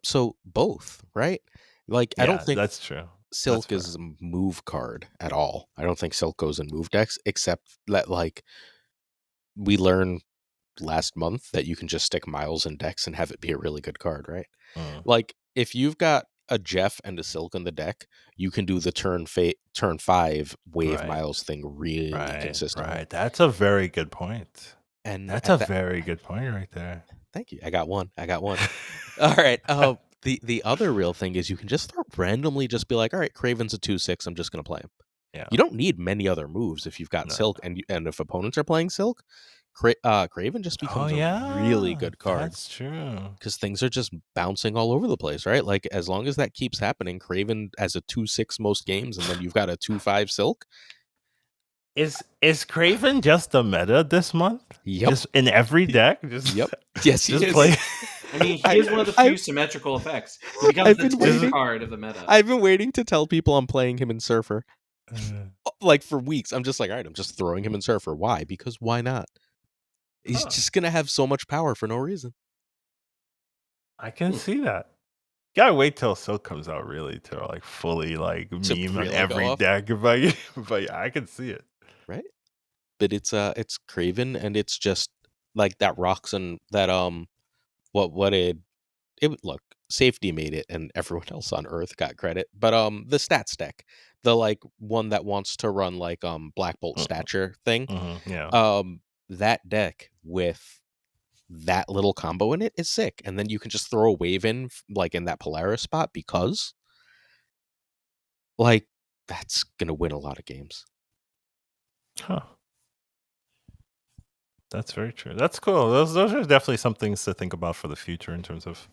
so both, right? Like, I don't think that's true. Silk is a move card at all. I don't think Silk goes in move decks, except that like we learned last month that you can just stick Miles in decks and have it be a really good card, right? Like, if you've got a Jeff and a Silk in the deck, you can do the turn 5 wave Miles thing really consistently. Right. That's a very good point. And that's a very good point right there. Thank you. I got one. All right. The other real thing is you can just randomly just be like, all right, Craven's a 2/6. I'm just going to play him. Yeah. You don't need many other moves if you've got Silk, and if opponents are playing Silk, Craven just becomes a really good card. That's true. Because things are just bouncing all over the place, right? Like, as long as that keeps happening, Craven as a 2/6 most games, and then you've got a 2/5 Silk. Is Craven just the meta this month? Yep. Just in every deck? Yep. Yes, he is. Play. I mean, he is one of the few symmetrical effects. He becomes the twist card of the meta. I've been waiting to tell people I'm playing him in Surfer. Like, for weeks. I'm just like, all right, I'm just throwing him in Surfer. Why? Because why not? He's just going to have so much power for no reason. I can see that. Gotta wait till Silk comes out really to like fully like meme on every deck. But yeah, I can see it. Right? But it's Craven, and it's just like that Roxanne that look, Safety made it, and everyone else on Earth got credit. But the stats deck, the like one that wants to run like Black Bolt stature thing, Yeah. that deck with that little combo in it is sick. And then you can just throw a wave in like in that Polaris spot because like that's gonna win a lot of games. Huh. That's very true. That's cool. Those are definitely some things to think about for the future in terms of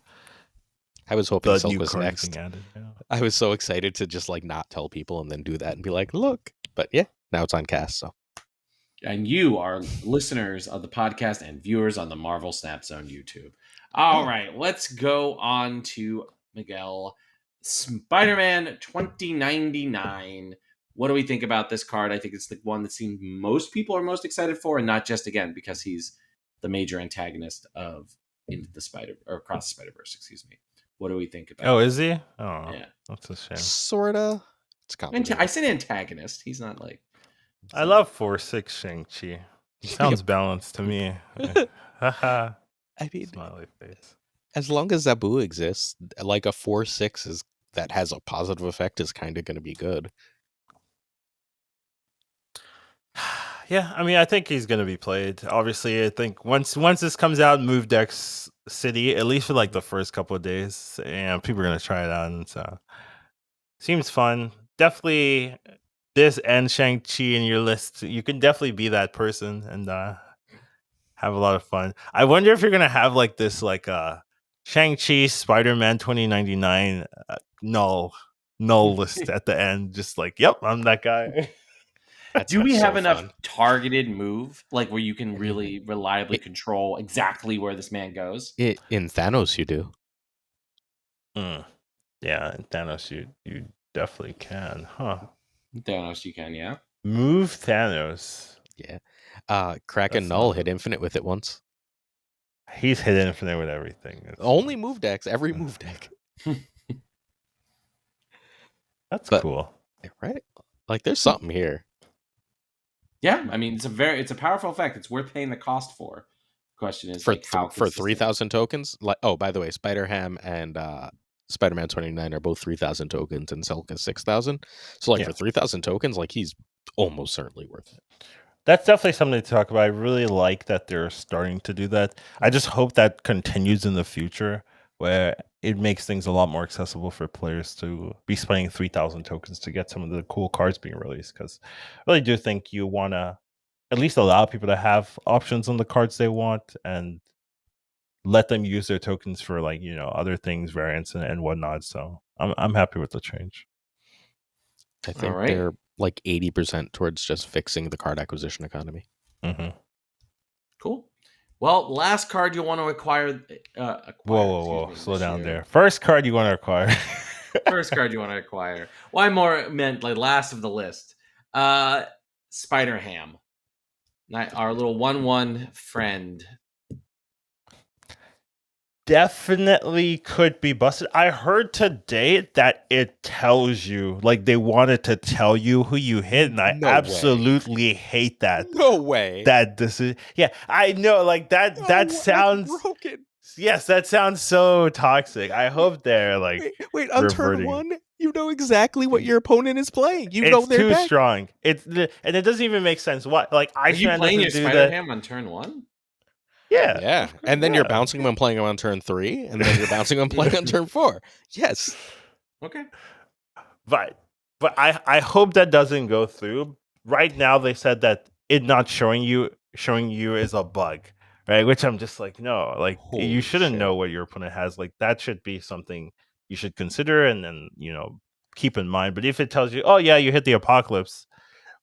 I was hoping the Silk new was cards next. being added. Yeah. I was so excited to just like not tell people and then do that and be like, look. But yeah, now it's on cast. So And you are listeners of the podcast and viewers on the Marvel Snap Zone YouTube. All right, let's go on to Miguel. Spider-Man 2099. What do we think about this card? I think it's the one that seems most people are most excited for, and not just again because he's the major antagonist of Into the Spider or Across the Spider-Verse. Excuse me. What do we think about? Oh, is he? Oh, Yeah, that's a shame. sorta. It's complicated. I said antagonist. He's not like. I love 4/6 Shang-Chi. He sounds balanced to me. Haha. I mean, Smiley face. as long as Zabu exists, like a 4/6 is that has a positive effect is kind of going to be good. Yeah, I mean, I think he's gonna be played. Obviously, I think once this comes out, Move Dex City, at least for like the first couple of days, and people are gonna try it out. And so, seems fun. Definitely, this and Shang-Chi in your list, you can definitely be that person and have a lot of fun. I wonder if you're gonna have like this, like Shang-Chi, Spider-Man 2099 null list at the end, just like, yep, I'm that guy. Do we have so enough fun. targeted move, like where you can really reliably control exactly where this man goes? In Thanos, you do. Yeah, in Thanos, you definitely can, huh? Thanos, you can, yeah. Move Thanos. Yeah. Kraken That's Null not- hit infinite with it once. He's hit infinite with everything. It's Only move decks, every move deck. That's But- cool. Right? Like there's something here. Yeah, I mean it's a powerful effect. It's worth paying the cost for. Question is For like how for consistent. 3,000 tokens. Like by the way, Spider-Ham and Spider-Man 29 are both 3,000 tokens and Selk is 6,000. So like Yeah. for 3,000 tokens, like he's almost certainly worth it. That's definitely something to talk about. I really like that they're starting to do that. I just hope that continues in the future, where it makes things a lot more accessible for players to be spending 3,000 tokens to get some of the cool cards being released. Because I really do think you want to at least allow people to have options on the cards they want and let them use their tokens for, like, you know, other things, variants and whatnot. So I'm happy with the change. I think right. they're like 80% towards just fixing the card acquisition economy. Mm-hmm. Cool. Well, last card you want to acquire. Whoa! Slow down there. First card you want to acquire. First card you want to acquire. Well, I more meant like last of the list. Spider-Ham. Our little 1/1 friend. Definitely could be busted. I heard today that it tells you, like, they wanted to tell you who you hit, and I No way. absolutely hate that. No way. That decision. Yeah, I know. Like that. No, that sounds broken. Yes, that sounds so toxic. I hope they're like wait on reverting. turn 1, you know exactly what your opponent is playing. You know It's their too deck. strong. And it doesn't even make sense. What, like, Are you Iceman playing your doesn't do that? Spider-Ham on turn 1? Yeah. And then you're Yeah. bouncing him and playing him on turn 3, and then you're bouncing him and playing on turn 4. Yes. Okay. But I hope that doesn't go through. Right now they said that it not showing you is a bug, right? Which I'm just like, no, like, Holy you shouldn't shit. know what your opponent has. Like, that should be something you should consider and then, you know, keep in mind. But if it tells you, oh yeah, you hit the Apocalypse,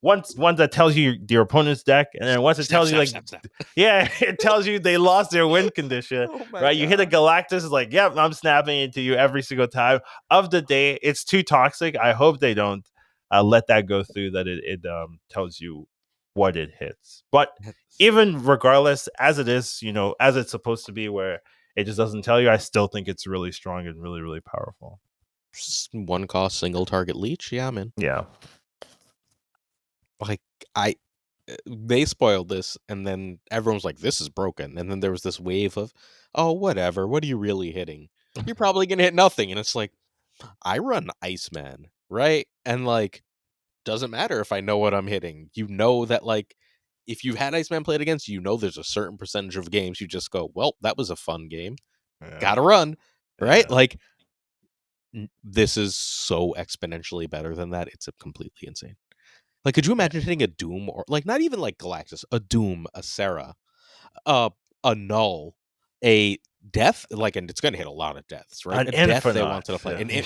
once that tells you your opponent's deck, and then once it tells you, like, yeah, it tells you they lost their win condition, Oh my right? You hit a God. Galactus, it's like, yep, I'm snapping into you every single time of the day. It's too toxic. I hope they don't let that go through, that it tells you what it hits. But even regardless, as it is, you know, as it's supposed to be, where it just doesn't tell you, I still think it's really strong and really, really powerful. One cost, single target leech. Yeah, man. Yeah. Like, they spoiled this, and then everyone was like, this is broken. And then there was this wave of, oh, whatever. What are you really hitting? you're probably gonna hit nothing. And it's like, I run Iceman, right? And like, doesn't matter if I know what I'm hitting. You know that like, if you've had Iceman played against, you know there's a certain percentage of games you just go, well, that was a fun game. Yeah. Gotta run, right? Yeah. Like, this is so exponentially better than that. It's completely insane. Like, could you imagine hitting a Doom or like not even like Galactus, a Doom, a Serra, a Null, a Death? Like, and it's gonna hit a lot of deaths, right? An A Death they Infinite. wanted to play.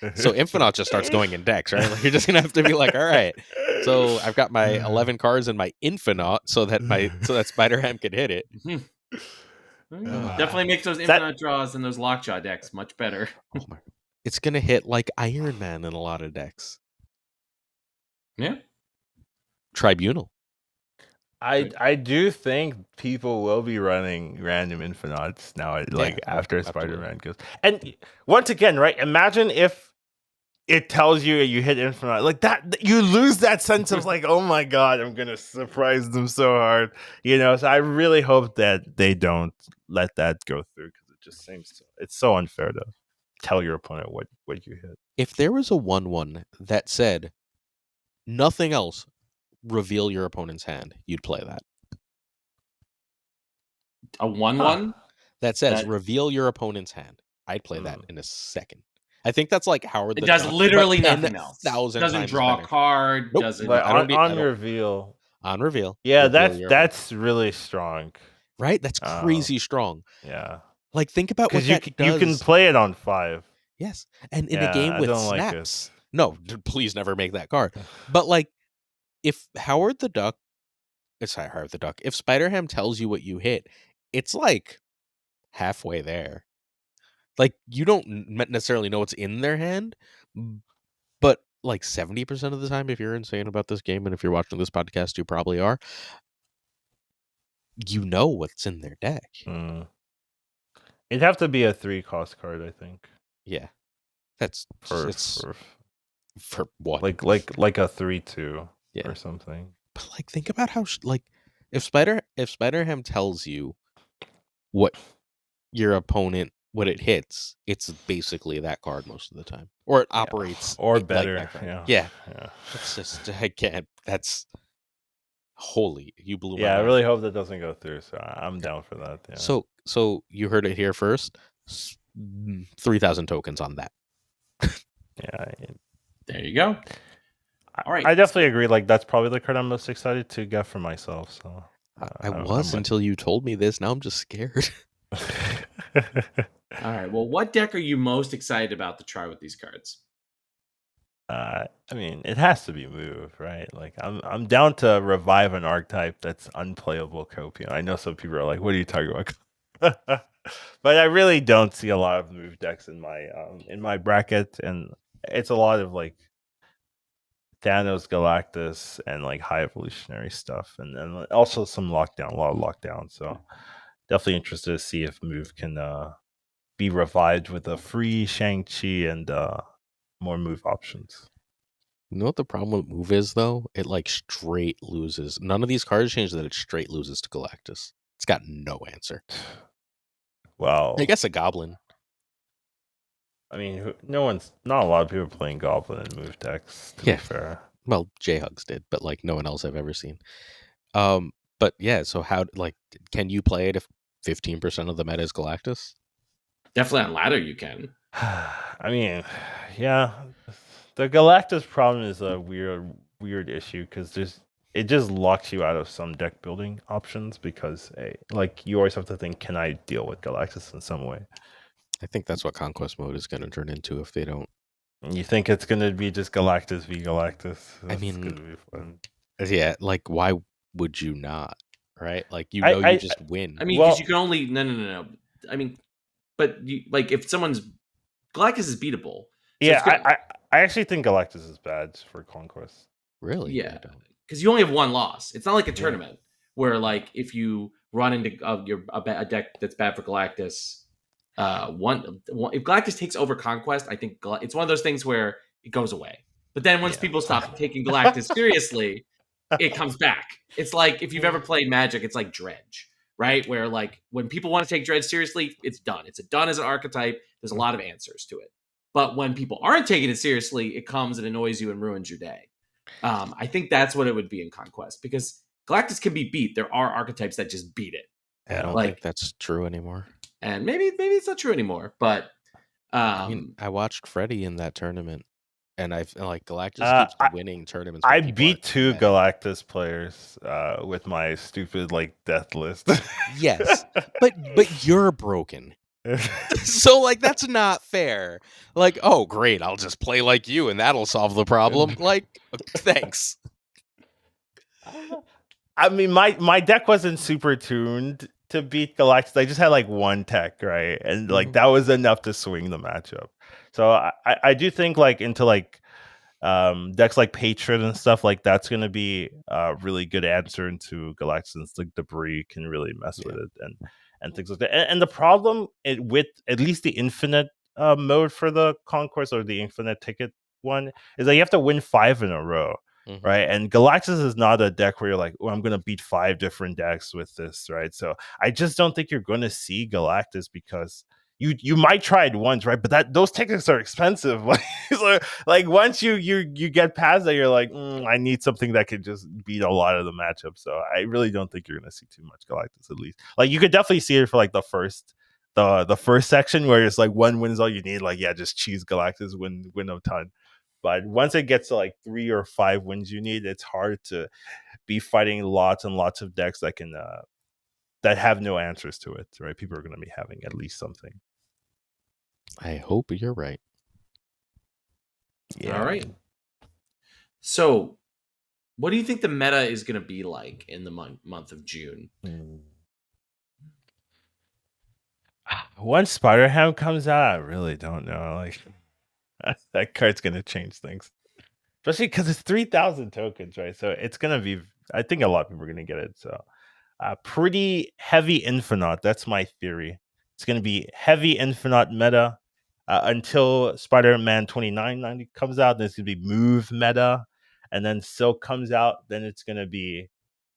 Yeah. So Infinite just starts going in decks, right? Like, you're just gonna have to be like, all right. So I've got my 11 cards in my Infinite, so that Spider-Ham can hit it. Definitely makes those infinite draws and those lockjaw decks much better. Oh my! It's gonna hit like Iron Man in a lot of decks. Yeah. Tribunal. I do think people will be running random infinites now, like after absolutely. Spider-Man goes. And once again, right? Imagine if it tells you you hit infinite like that, you lose that sense of like, oh my god, I'm gonna surprise them so hard, you know. So I really hope that they don't let that go through because it just seems it's so unfair to tell your opponent what you hit. If there was a 1/1 that said nothing else, reveal your opponent's hand, you'd play that. A 1/1 that says reveal your opponent's hand. I'd play that in a second. I think that's like Howard the It does Duck, literally but nothing else. 10,000 Doesn't times draw a better. card. Nope. Doesn't. But I don't need- I on don't- reveal. On reveal. Yeah, reveal your opponent. that's really strong. Right? That's crazy strong. Yeah. Like, think about what that does. You can play it on 5. Yes. And in a game with snaps. No, please never make that card. But like, if Howard the Duck, if Spider-Ham tells you what you hit, it's like halfway there. Like, you don't necessarily know what's in their hand, but like 70% of the time, if you're insane about this game, and if you're watching this podcast, you probably are, you know what's in their deck. It'd have to be a 3-cost card, I think. Yeah. That's for what? Like a 3/2 or something. But like, think about how if Spider-Ham tells you what your opponent, what it hits, it's basically that card most of the time, or it operates or like better. that card. Yeah. It's just, I can't. That's holy. You blew my mind. I really hope that doesn't go through. So I'm down for that. Yeah. So you heard it here first. 3,000 tokens on that. Yeah. There you go. All right. I definitely agree. Like, that's probably the card I'm most excited to get for myself. So I was until you told me this. Now I'm just scared. All right. Well, what deck are you most excited about to try with these cards? I mean, it has to be Move, right? Like, I'm down to revive an archetype that's unplayable Copium. I know some people are like, "What are you talking about?" But I really don't see a lot of Move decks in my bracket, and it's a lot of like Thanos, Galactus, and like High Evolutionary stuff, and then also a lot of lockdown. So definitely interested to see if Move can be revived with a free Shang-Chi and more Move options. You know what the problem with Move is, though? It like straight loses. None of these cards change that it straight loses to Galactus. It's got no answer. Well, I guess a Goblin. I mean, not a lot of people playing Goblin and Move decks, to be fair. Well, J-Hugs did, but like no one else I've ever seen. But yeah, so how, like, can you play it if 15% of the meta is Galactus? Definitely on ladder you can. I mean, yeah. The Galactus problem is a weird issue because it just locks you out of some deck building options because like you always have to think, can I deal with Galactus in some way? I think that's what Conquest mode is going to turn into if they don't. You think it's going to be just Galactus v Galactus? I mean, going to be fun. Yeah, like why would you not? Right? Like you just win. I mean, because you can only no. I mean, but you, like if someone's Galactus is beatable. So I actually think Galactus is bad for Conquest. Really? Yeah, because you only have one loss. It's not like a tournament where like if you run into a deck that's bad for Galactus. If Galactus takes over Conquest, I think it's one of those things where it goes away. But then once people stop taking Galactus seriously, it comes back. It's like if you've ever played Magic, it's like Dredge, right? Where like when people want to take Dread seriously, it's done. It's done as an archetype. There's a lot of answers to it. But when people aren't taking it seriously, it comes and annoys you and ruins your day. I think that's what it would be in Conquest, because Galactus can be beat. There are archetypes that just beat it. I don't think that's true anymore. And maybe it's not true anymore, but I mean, I watched Freddy in that tournament, and I feel like Galactus keeps winning tournaments. I beat 2 Galactus players with my stupid like death list. Yes, but you're broken. So like that's not fair. Like, oh great, I'll just play like you and that'll solve the problem. Like, thanks. I mean, my deck wasn't super tuned to beat Galactus. I just had like one tech, right? And like that was enough to swing the matchup. So I do think like into like decks like Patron and stuff like that's going to be a really good answer into Galactus. Like debris can really mess with it and things like that. And the problem with at least the infinite mode for the Conquest or the infinite ticket one is that you have to win 5 in a row. Right. And Galactus is not a deck where you're like, oh, I'm going to beat 5 different decks with this. Right. So I just don't think you're going to see Galactus because you might try it once, right? But those tickets are expensive. So, like once you get past that, you're like, I need something that could just beat a lot of the matchups. So I really don't think you're going to see too much Galactus, at least. Like you could definitely see it for like the first section where it's like 1 win is all you need. Like, yeah, just cheese Galactus, win a ton. But once it gets to like 3 or 5 wins you need, it's hard to be fighting lots and lots of decks that can that have no answers to it, right? People are going to be having at least something. I hope you're right. Yeah. All right. So, what do you think the meta is going to be like in the month of June? Once Spider-Ham comes out, I really don't know. Like that card's going to change things, especially because it's 3,000 tokens, right? So it's going to be. I think a lot of people are going to get it. So, pretty heavy Infinite. That's my theory. It's going to be heavy Infinite meta. Until Spider-Man 2990 comes out, then it's going to be move meta. And then Silk comes out, then it's going to be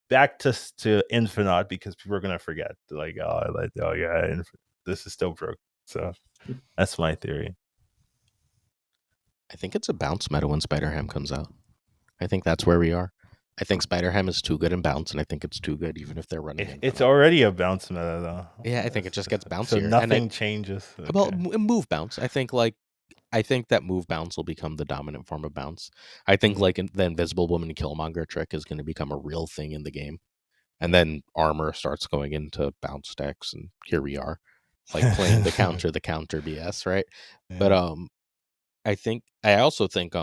back to Infinite because people are going to forget. Like, oh yeah, this is still broke. So that's my theory. I think it's a bounce meta when Spider-Ham comes out. I think that's where we are. I think Spider-Ham is too good in bounce, and I think it's too good even if they're running. It's already a bounce meta, though. Yeah, I think it just gets bouncier. So nothing changes. Okay. Well, move bounce. I think that move bounce will become the dominant form of bounce. I think like the Invisible Woman Killmonger trick is going to become a real thing in the game, and then armor starts going into bounce decks, and here we are, like playing the counter BS, right? Yeah. But I also think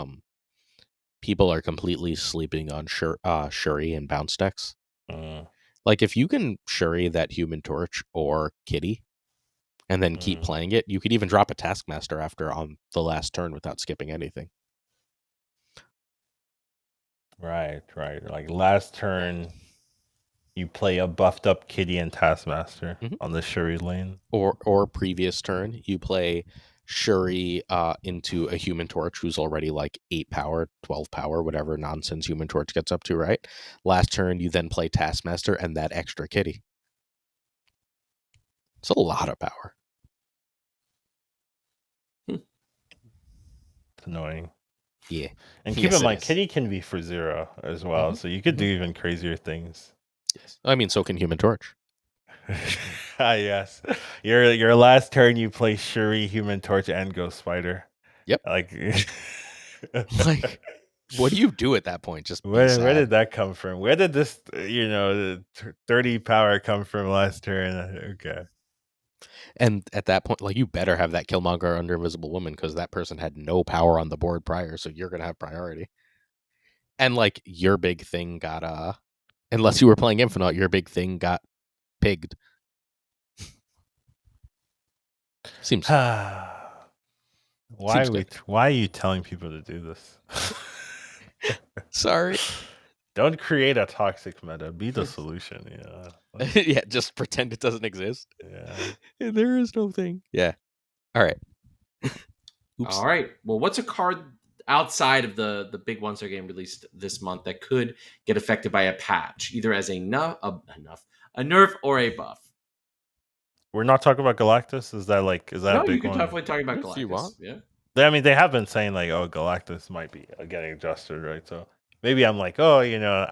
people are completely sleeping on Shuri and bounce decks. Like if you can Shuri that Human Torch or Kitty and then keep playing it, you could even drop a Taskmaster after on the last turn without skipping anything. Right. Like last turn, you play a buffed up Kitty and Taskmaster on the Shuri lane. Or previous turn, you play Shuri into a Human Torch who's already like 8 power, 12 power, whatever nonsense Human Torch gets up to, right? Last turn, you then play Taskmaster and that extra Kitty. It's a lot of power. It's annoying. Yeah. And keep in mind, Kitty can be for 0 as well, so you could do even crazier things. Yes. I mean, so can Human Torch. Yes. Your last turn, you play Shuri, Human Torch, and Ghost Spider. Yep. Like, what do you do at that point? Just where did that come from? Where did this, the 30 power come from last turn? Okay. And at that point, like, you better have that Killmonger under Invisible Woman because that person had no power on the board prior, so you're gonna have priority. And like your big thing got unless you were playing Infinite, your big thing got pigged. Seems why are you telling people to do this? Sorry. Don't create a toxic meta. Be the solution. Yeah, just pretend it doesn't exist. Yeah. There is no thing. Yeah. All right. Oops. All right. Well, what's a card outside of the big ones that are getting released this month that could get affected by a patch, either as a nerf or a buff. We're not talking about Galactus. Is that a No, you big could one? definitely talk about If you Galactus. want. Yeah. I mean, they have been saying like, oh, Galactus might be getting adjusted, right? So maybe I'm like, oh,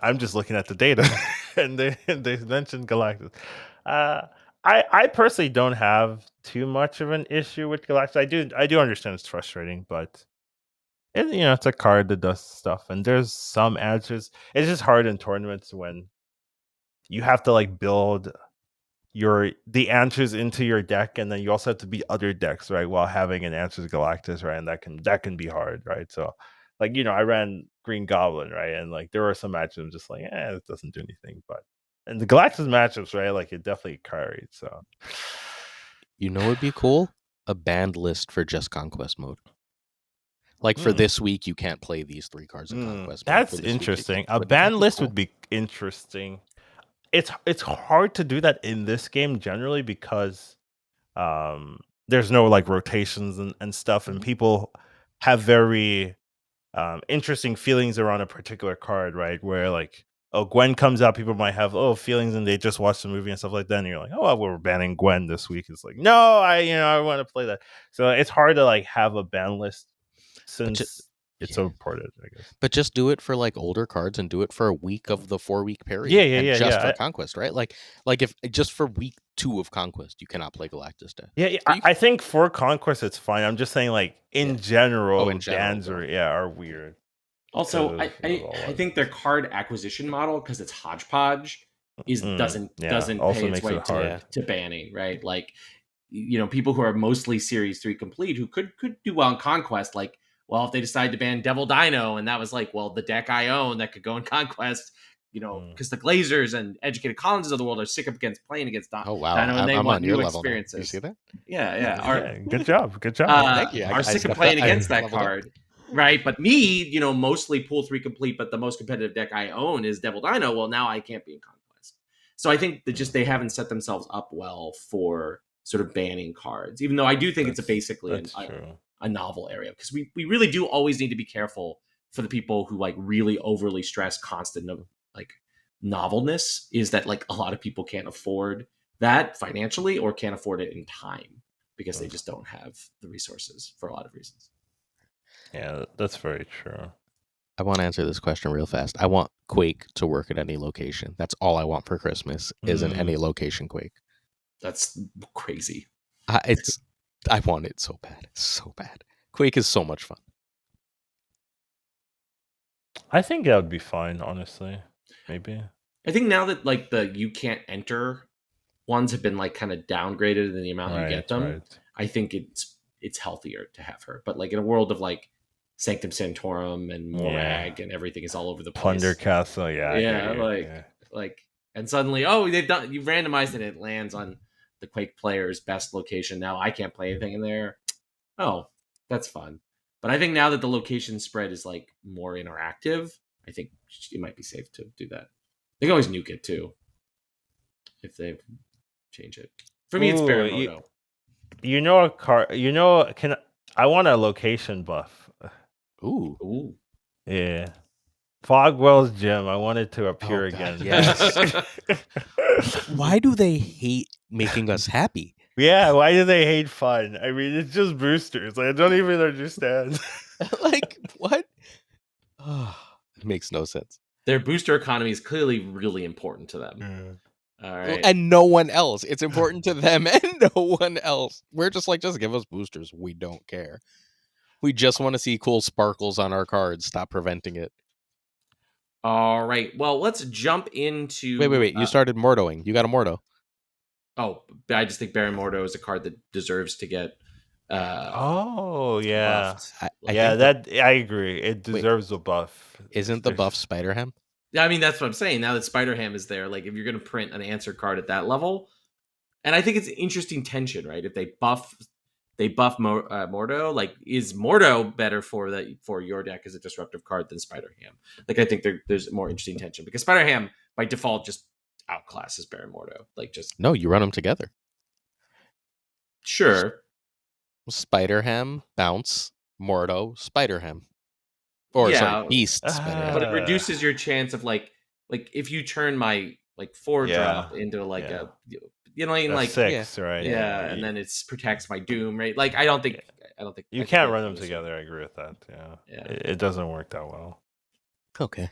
I'm just looking at the data, and they mentioned Galactus. Uh, I personally don't have too much of an issue with Galactus. I do understand it's frustrating, but it's a card that does stuff, and there's some answers. It's just hard in tournaments when you have to like build the answers into your deck, and then you also have to beat other decks, right? While having an answers Galactus, right? And that can be hard, right? So, like I ran Green Goblin, right? And like there were some matchups just like, it doesn't do anything, but and the Galactus matchups, right? Like it definitely carried. So, Would be cool? A banned list for just Conquest mode. Like for this week, you can't play these 3 cards in Conquest mode. That's For this week, you interesting. can. A Wouldn't that ban be list cool? would be interesting. It's hard to do that in this game generally because there's no like rotations and stuff, and people have very interesting feelings around a particular card, right? Where like, oh, Gwen comes out, people might have feelings, and they just watch the movie and stuff like that. And you're like, oh, well, we're banning Gwen this week. It's like, no, I want to play that. So it's hard to like have a ban list since it's so important, I guess. But just do it for like older cards and do it for a week of the 4-week period. Yeah, and just for Conquest, right? Like if just for week 2 of Conquest, you cannot play Galactus Day. Yeah, I think for Conquest it's fine. I'm just saying, like in general, bans are weird. Also, I think their card acquisition model, because it's hodgepodge, doesn't pay its way to banning, right? Like, people who are mostly Series 3 complete who could do well in Conquest, like, well, if they decide to ban Devil Dino, and that was like, well, the deck I own that could go in Conquest, because the Glazers and Educated Collinses of the world are sick up against playing against Dino, and they want new experiences. You see that? Yeah. Good job. Thank you. Are sick of playing against that card. Right, but me, mostly pool 3 complete, but the most competitive deck I own is Devil Dino. Well, now I can't be in Conquest. So I think that they haven't set themselves up well for sort of banning cards, even though I do think it's basically a novel area, because we really do always need to be careful for the people who like really overly stress constant like novelness, is that like a lot of people can't afford that financially or can't afford it in time because they just don't have the resources for a lot of reasons. Yeah, that's very true. I want to answer this question real fast. I want Quake to work at any location. That's all I want for Christmas is an any location Quake. That's crazy. I want it so bad. So bad. Quake is so much fun. I think that would be fine, honestly. Maybe. I think now that like the you can't enter ones have been like kind of downgraded in the amount you get them, I think it's healthier to have her. But like in a world of like Sanctum Sanctorum and Morag and everything is all over the place. Plunder Castle, like and suddenly, you've randomized it, it lands on the Quake player's best location. Now I can't play anything in there. Oh, that's fun. But I think now that the location spread is like more interactive, I think it might be safe to do that. They can always nuke it too if they change it. For me, it's Baron Moto. A card. I want a location buff. Ooh. Yeah. Fogwell's Gym. I want it to appear again. Yes. Why do they hate making us happy? Yeah, why do they hate fun? I mean, it's just boosters. I don't even understand. Like, what? It makes no sense. Their booster economy is clearly really important to them. All right. And no one else. It's important to them and no one else. We're just like, just give us boosters. We don't care. We just want to see cool sparkles on our cards. Stop preventing it. All right. Well, let's jump into... Wait. You started Mordoing. You got a Mordo. Oh, I just think Baron Mordo is a card that deserves to get... buffed. I agree. It deserves a buff. Isn't the buff Spider-Ham? Yeah, I mean, that's what I'm saying. Now that Spider-Ham is there, like, if you're going to print an answer card at that level... And I think it's an interesting tension, right? If they buff Mordo, like, is Mordo better for your deck as a disruptive card than Spider-Ham? Like, I think there's a more interesting tension because Spider-Ham by default just outclasses Baron Mordo. Like, just no, you run them together. Sure. Spider-Ham, bounce, Mordo, Spider-Ham. Or Yeah. sorry, beasts better. But it reduces your chance of like if you turn my like 4-drop into like a you know what I mean, a like 6, right? yeah, and then it protects my Doom, right? Like I don't think You I think can't we run have them to together. I agree with that. Yeah, Yeah. it doesn't work that well. Okay.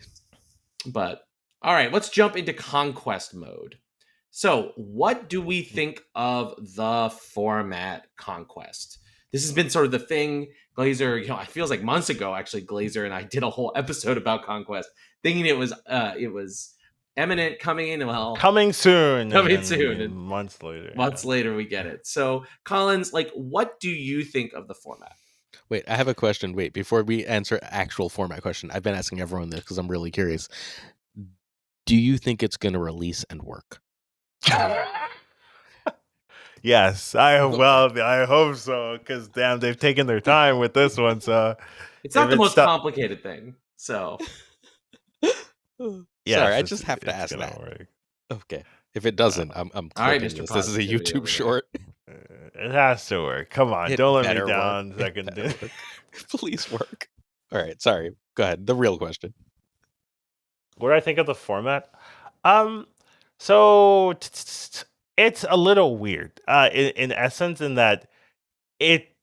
But all right, let's jump into Conquest mode. So, what do we think of the format Conquest? This has been sort of the thing. Glazer, it feels like months ago actually. Glazer and I did a whole episode about Conquest, thinking it was imminent, coming in. Well, coming soon. coming soon. And months later. Months later, we get it. So, Collins, like, what do you think of the format? Wait, I have a question. Wait, before we answer actual format question, I've been asking everyone this because I'm really curious. Do you think it's going to release and work? Yes, I hope so. Because damn, they've taken their time with this one. So it's not the most complicated thing. So, sorry, I just have to ask that. Work. Okay, if it doesn't, I'm clipping right, this. This is a YouTube short. It has to work. Come on, don't let me down. Please work. All right, sorry. Go ahead. The real question. What do I think of the format? So it's a little weird. In essence, in that it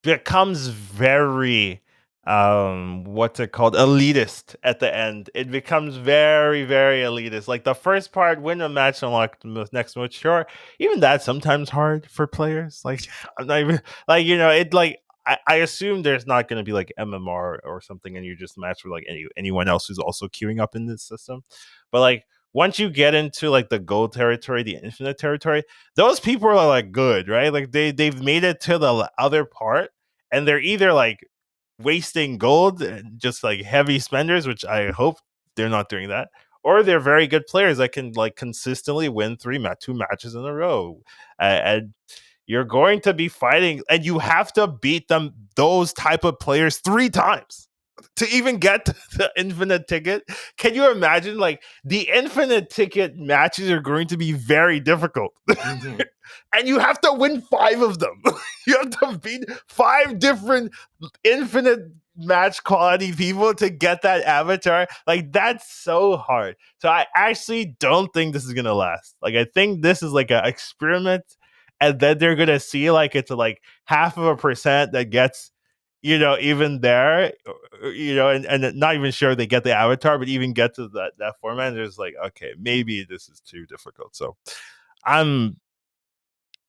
becomes very what's it called, elitist at the end. It becomes very, very elitist. Like the first part, win a match, unlock the next match. Sure, even that's sometimes hard for players. Like I'm not even like it like. I assume there's not going to be like MMR or something, and you just match with like anyone else who's also queuing up in this system. But like once you get into like the gold territory, the infinite territory, those people are like good, right? Like they've made it to the other part, and they're either like wasting gold and just like heavy spenders, which I hope they're not doing that, or they're very good players that can like consistently win 2 matches in a row. And you're going to be fighting, and you have to beat those type of players 3 times to even get the infinite ticket. Can you imagine? Like the infinite ticket matches are going to be very difficult. Mm-hmm. And you have to win 5 of them. You have to beat 5 different infinite match quality people to get that avatar. Like that's so hard. So I actually don't think this is gonna last. Like I think this is like an experiment, and then they're gonna see like it's like 0.5% that gets even there, and not even sure they get the avatar, but even get to that format. There's like, okay, maybe this is too difficult. So I'm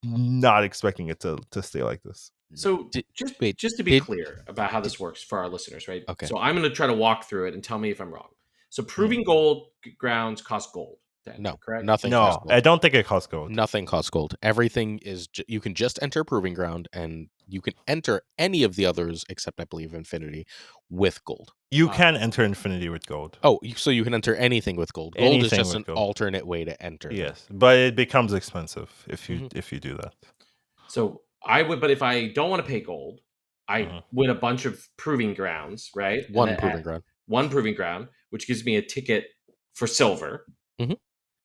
not expecting it to stay like this. So just to be clear about how this works for our listeners, right? Okay. So I'm going to try to walk through it and tell me if I'm wrong. So proving gold grounds cost gold. Then, no, correct? Nothing. No, costs gold. I don't think it costs gold. Nothing costs gold. Everything is. You can just enter proving ground, and you can enter any of the others except I believe Infinity with gold. You can enter Infinity with gold. Oh, so you can enter anything with gold. Gold is just an alternate way to enter. Yes, but it becomes expensive if you do that. So I would, but if I don't want to pay gold, I win a bunch of proving grounds, right? One proving ground, which gives me a ticket for silver. Mm-hmm.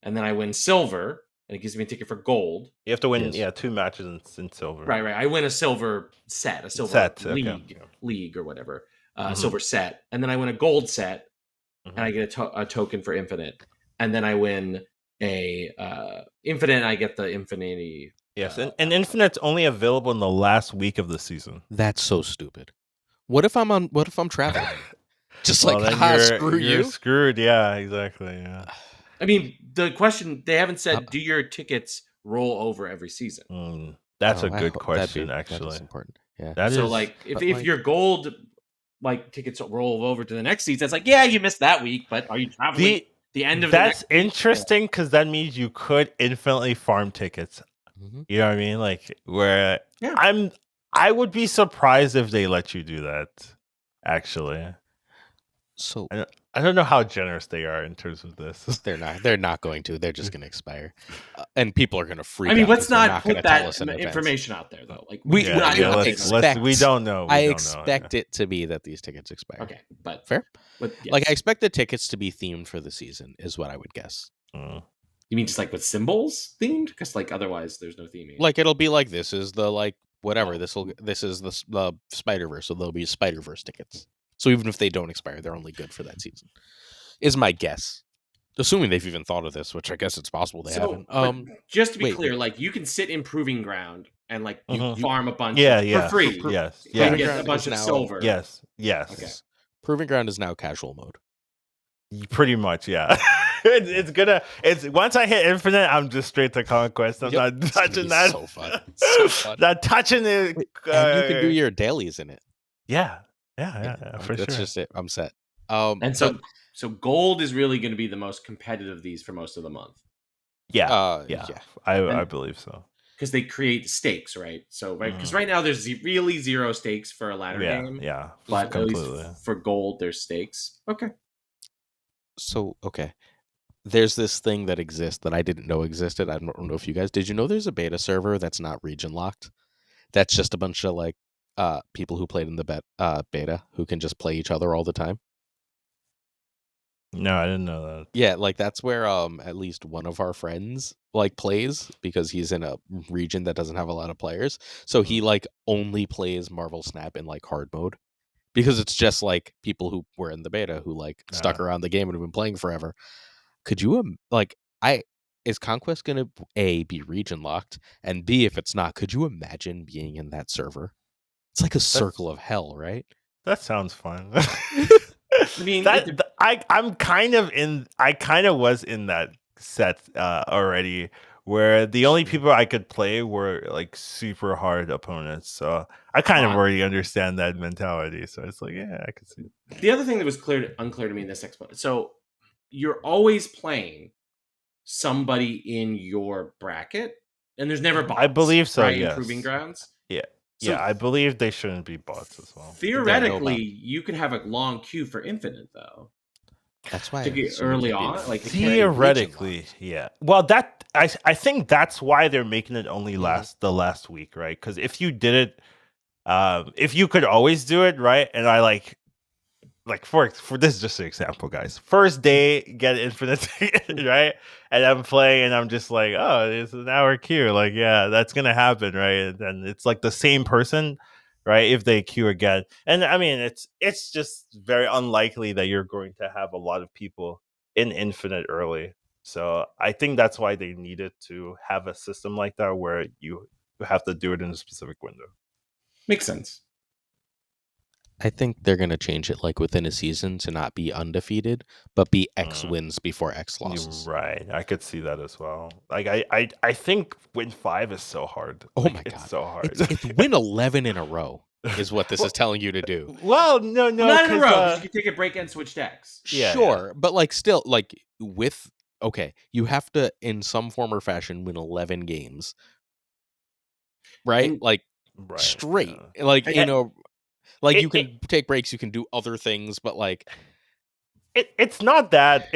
And then I win silver, and it gives me a ticket for gold. You have to win, 2 matches in silver. Right. I win a silver set, a silver league or whatever, silver set, and then I win a gold set, and I get a token for infinite, and then I win a infinite, and I get the infinity. Yes, and infinite's only available in the last week of the season. That's so stupid. What if I'm traveling? Just screw you. You're screwed. Yeah, exactly. Yeah. I mean, the question they haven't said: do your tickets roll over every season? That's a good question. Actually, that's important. Yeah. If your gold tickets roll over to the next season, it's like, yeah, you missed that week, but are you traveling the end of that's the next interesting because that means you could infinitely farm tickets. Mm-hmm. You know what I mean? Like where I would be surprised if they let you do that. Actually, so I don't know how generous they are in terms of this. They're not going to. They're just going to expire, and people are going to freak out. I mean, let's not put that information out there, though. Like we don't know. I expect it to be that these tickets expire. Okay, but fair. But yes. Like I expect the tickets to be themed for the season, is what I would guess. You mean just like with symbols themed? Because like otherwise, there's no theming. Like it'll be like this is the whatever. This is the Spider-Verse, so there'll be Spider-Verse tickets. So even if they don't expire, they're only good for that season. Is my guess. Assuming they've even thought of this, which I guess it's possible they haven't. But just to be wait, clear, wait. like you can sit in Proving Ground and like you Mhm. farm a bunch Yeah, for yeah. free. Yes, And Proving get Ground a bunch is of now- silver. yes. Okay. Proving Ground is now casual mode. Pretty much, yeah. It's once I hit infinite, I'm just straight to Conquest. I'm Yep. not It's gonna touching be that. so fun. So fun. Not touching it. And you can do your dailies in it. Yeah, for That's sure. just it. I'm set. And so gold is really going to be the most competitive of these for most of the month. Yeah. I And- believe so. Because they create stakes, right? So because right now there's really zero stakes for a ladder game. Yeah, But completely. at least for gold, there's stakes. Okay. So okay. There's this thing that exists that I didn't know existed. I don't know if you guys did. You know there's a beta server that's not region locked. That's just a bunch of like people who played in the beta who can just play each other all the time. No, I didn't know that. Yeah, like that's where at least one of our friends like plays because he's in a region that doesn't have a lot of players. So he like only plays Marvel Snap in like hard mode because it's just like people who were in the beta who like stuck around the game and have been playing forever. Could you is Conquest gonna A, be region locked, and B, if it's not, could you imagine being in that server? It's like a circle of hell, right? That sounds fun. I mean, I kind of was in that set already, where the only people I could play were like super hard opponents. So I kind of already understand that mentality. So it's like, yeah, I could see it. The other thing that was unclear to me in this expo, so you're always playing somebody in your bracket, and there's never bots. I believe so. Right? Yes. In Proving Grounds. So, yeah, I believe they shouldn't be bots as well. Theoretically, you can have a long queue for infinite, though. That's why to get early on, like theoretically, yeah. Well, that I think that's why they're making it only the last week, right? Because if you did it, if you could always do it, right? And I like for this is just an example, guys. First day, get infinite, right? And I'm playing, and I'm just like, oh, it's an hour queue. Like, yeah, that's gonna happen, right? And it's like the same person, right? If they queue again, and I mean, it's just very unlikely that you're going to have a lot of people in infinite early. So I think that's why they needed to have a system like that where you have to do it in a specific window. Makes sense. I think they're going to change it like within a season to not be undefeated, but be X wins before X losses. Right. I could see that as well. Like I think win 5 is so hard. Oh like, my God. It's so hard. It's win 11 in a row is what this is telling you to do. Well, no. Not in a row. You can take a break and switch decks. Sure. But like still like you have to in some form or fashion win 11 games. Right? Straight. Yeah. Like, like you can take breaks, you can do other things, but like it's not that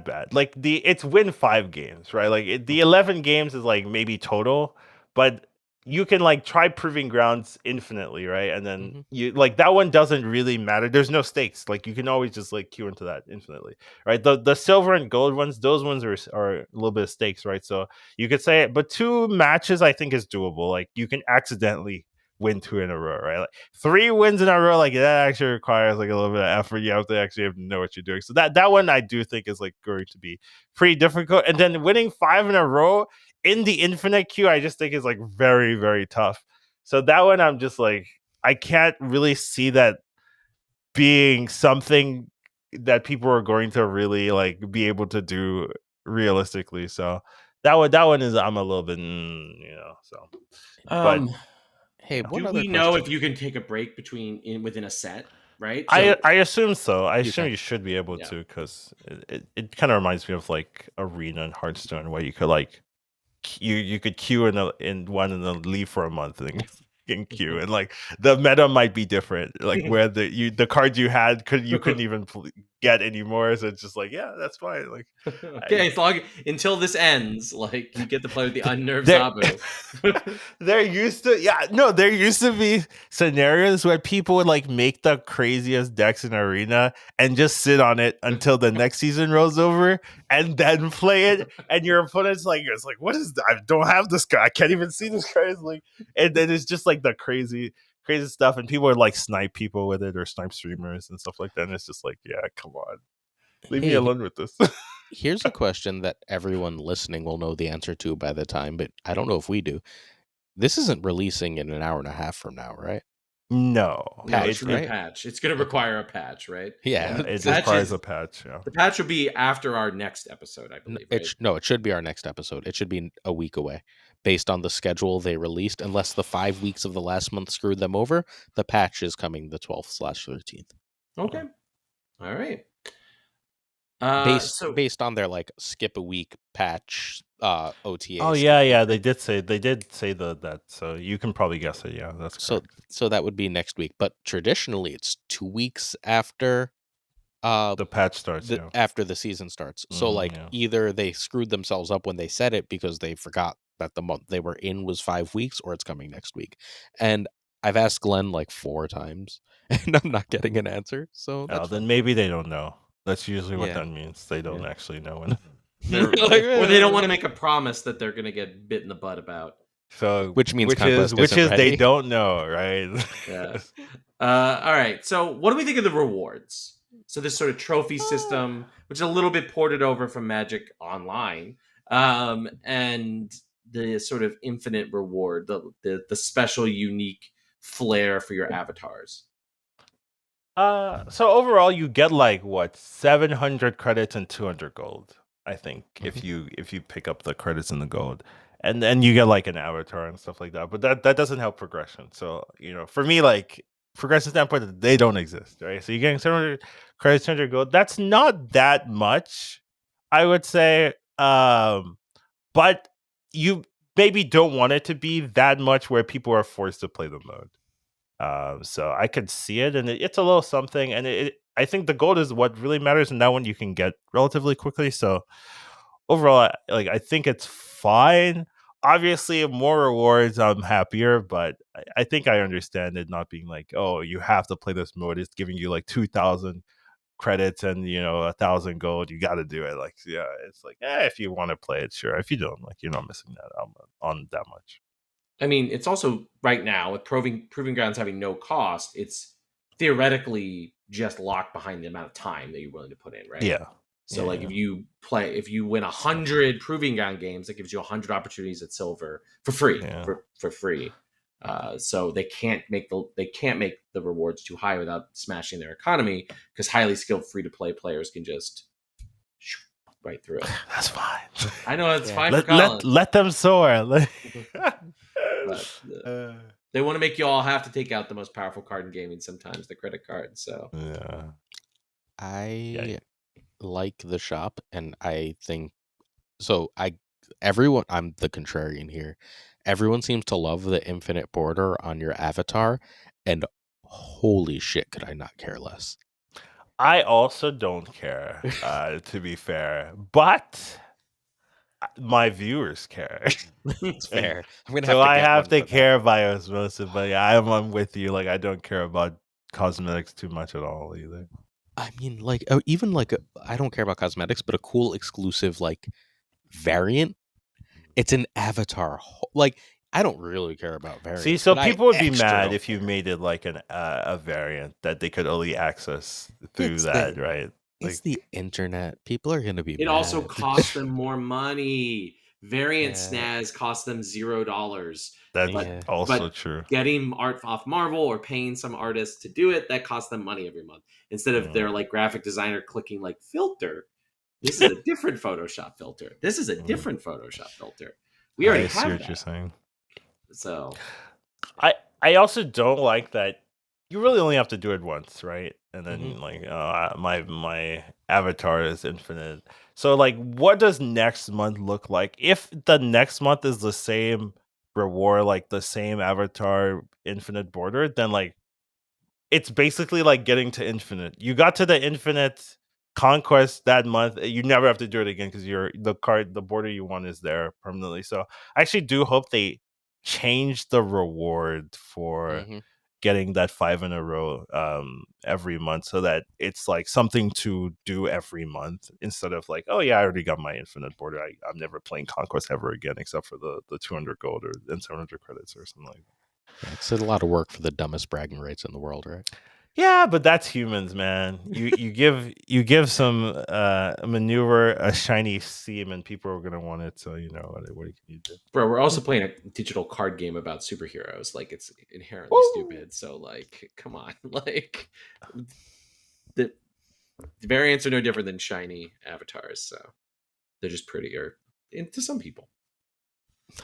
bad. Like it's win 5 games, right? Like the 11 games is like maybe total, but you can like try Proving Grounds infinitely, right? And then you like that one doesn't really matter. There's no stakes. Like you can always just like queue into that infinitely, right? The silver and gold ones, those ones are a little bit of stakes, right? So you could say it, but 2 matches I think is doable. Like you can accidentally win 2 in a row, right? Like 3 wins in a row, like that actually requires like a little bit of effort. You have to know what you're doing. So that one I do think is like going to be pretty difficult. And then winning 5 in a row in the infinite queue, I just think is like very, very tough. So that one I'm just like, I can't really see that being something that people are going to really like be able to do realistically. So that one is I'm a little bit, so. But hey, do we know if you can take a break within a set? Right. So, I assume so. I assume you should be able to because it kind of reminds me of like Arena and Hearthstone where you could like you could queue in one and then leave for a month and in queue and like the meta might be different like where the cards you had couldn't even get anymore, so it's just like that's fine, like okay, as long until this ends, like you get to play with the unnerved Zabu. there used to be scenarios where people would like make the craziest decks in Arena and just sit on it until the next season rolls over and then play it, and your opponent's like, it's like, what is that? I don't have this guy, I can't even see this guy. It's like, and then it's just like the crazy stuff, and people would like snipe people with it or snipe streamers and stuff like that. And it's just like, yeah, come on, leave me Hey, alone with this. here's a question that everyone listening will know the answer to by the time, but I don't know if we do. This isn't releasing in an hour and a half from now, right? No, No, it Patched, should be a right? patch. It's going to Okay. require a patch, right? Yeah, yeah, it The patch requires is a patch. Yeah, the patch will be after our next episode, I believe, right? it should be our next episode. It should be a week away, based on the schedule they released. Unless the 5 weeks of the last month screwed them over, the patch is coming the 12th/13th. Okay. All right. So Based on their like skip a week patch OTA. oh stuff. yeah, they did say that. So you can probably guess it. Yeah, that's So correct. so that would be next week. But traditionally, it's 2 weeks after The patch starts. the Yeah, after the season starts. So like yeah. either they screwed themselves up when they said it because they forgot that the month they were in was 5 weeks, or it's coming next week. And I've asked Glenn like 4 times, and I'm not getting an answer. So Oh, that's then fine. maybe they don't know. That's usually what Yeah. that means. They don't Yeah. actually know when. or they don't want to make a promise that they're going to get bit in the butt about. So Which means which Conquest is isn't they ready. don't know, right? Yeah. All right. So, what do we think of the rewards? So, this sort of trophy system, which is a little bit ported over from Magic Online, and the sort of infinite reward, the special, unique flair for your avatars. So overall, you get like what 700 credits and 200 gold. I think if you pick up the credits and the gold, and then you get like an avatar and stuff like that. But that doesn't help progression. So for me, like progression standpoint, they don't exist, right? So you're getting 700 credits, 200 gold. That's not that much, I would say. But you maybe don't want it to be that much where people are forced to play the mode. So I could see it, and it's a little something. And I think the gold is what really matters, and that one you can get relatively quickly. So overall, I think it's fine. Obviously, more rewards, I'm happier, but I think I understand it not being like, oh, you have to play this mode. It's giving you like 2,000 credits and 1,000 gold. You got to do it. Like, yeah, it's like, if you want to play it, sure. If you don't, like, you're not missing that out on that much. I mean, it's also right now with proving grounds having no cost. It's theoretically just locked behind the amount of time that you're willing to put in, right? Yeah. So, Yeah, like, yeah. if you win 100 proving ground games, that gives you 100 opportunities at silver for free. Yeah. For free. So they can't make the rewards too high without smashing their economy, because highly skilled free to play players can just right through it. That's fine. I know it's Yeah. fine for Colin. Let them soar. But they want to make you all have to take out the most powerful card in gaming sometimes, the credit card. So yeah. I like the shop, and I think so. Everyone, I'm the contrarian here. Everyone seems to love the infinite border on your avatar, and holy shit, could I not care less? I also don't care, to be fair, but my viewers care. It's fair. I'm gonna So have to I get have one to for that. care by osmosis, but yeah, I'm with you. Like I don't care about cosmetics too much at all either. I mean, like even like I don't care about cosmetics, but a cool exclusive like variant. It's an avatar. Like I don't really care about variants. See, so but I people would be extra mad don't if you care. made it like a variant that they could only access through It's that, the right? it's the internet. People are gonna be it mad. also costs them more money. Variant Yeah. snaz cost them $0. That's Yeah. also But true. getting art off Marvel or paying some artist to do it, that costs them money every month. Instead of their like graphic designer clicking like filter, this is a different Photoshop filter. This is a different Photoshop filter. We already I see have what you're that. saying. So I also don't like that you really only have to do it once, right? And then like my avatar is infinite. So like what does next month look like? If the next month is the same reward, like the same avatar infinite border, then like it's basically like getting to infinite. You got to the infinite conquest that month. You never have to do it again because the border you want is there permanently. So I actually do hope they change the reward for getting that 5 in a row every month, so that it's like something to do every month instead of like, oh yeah, I already got my infinite border. I'm never playing conquest ever again except for the 200 gold or then 700 credits or something like that. Yeah, it's a lot of work for the dumbest bragging rights in the world, right? Yeah, but that's humans, man. You give some maneuver a shiny seam, and people are gonna want it. So what can you do? Bro, we're also playing a digital card game about superheroes. Like, it's inherently Woo! stupid. So, like, come on. Like, the, the variants are no different than shiny avatars. So they're just prettier to some people.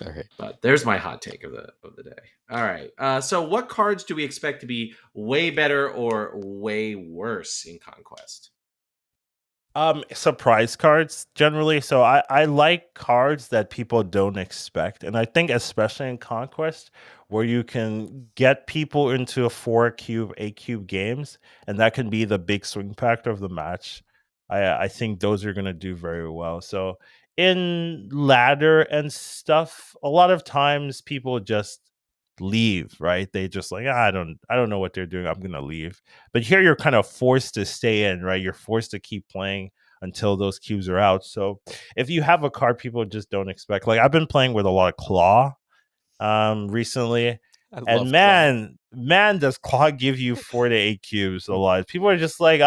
All right. But there's my hot take of the day. All right. So what cards do we expect to be way better or way worse in Conquest? Surprise cards generally. So I like cards that people don't expect. And I think especially in Conquest, where you can get people into a 4 cube, 8 cube games, and that can be the big swing factor of the match. I think those are gonna do very well. So in ladder and stuff, a lot of times people just leave, right? They just like, I don't know what they're doing. I'm gonna leave. But here you're kind of forced to stay in, right? You're forced to keep playing until those cubes are out. So if you have a card people just don't expect, like I've been playing with a lot of claw recently, I and love Claw. man does claw give you 4 to 8 cubes a lot. People are just like,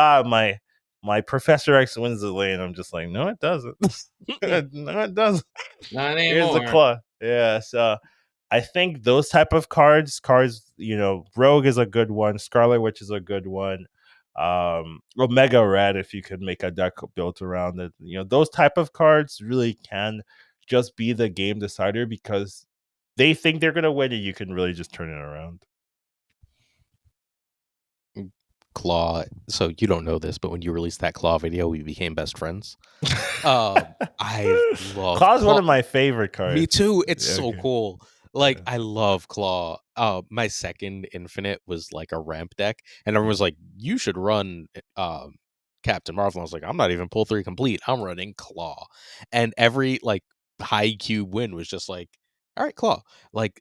my Professor X wins the lane. I'm just like, no, it doesn't. No, it doesn't. Not Here's the anymore. claw. Yeah, so I think those type of cards, Rogue is a good one, Scarlet Witch is a good one. Omega Red, if you could make a deck built around it, those type of cards really can just be the game decider because they think they're gonna win and you can really just turn it around. Claw. So you don't know this, but when you released that Claw video, we became best friends. I love Claw's one Claw. of my favorite Me cards. too. It's Yeah, so okay. cool. Like Yeah. I love Claw. My second Infinite was like a ramp deck, and everyone was like, "You should run Captain Marvel." I was like, "I'm not even pull 3 complete. I'm running Claw," and every like high cube win was just like, "All right, Claw." Like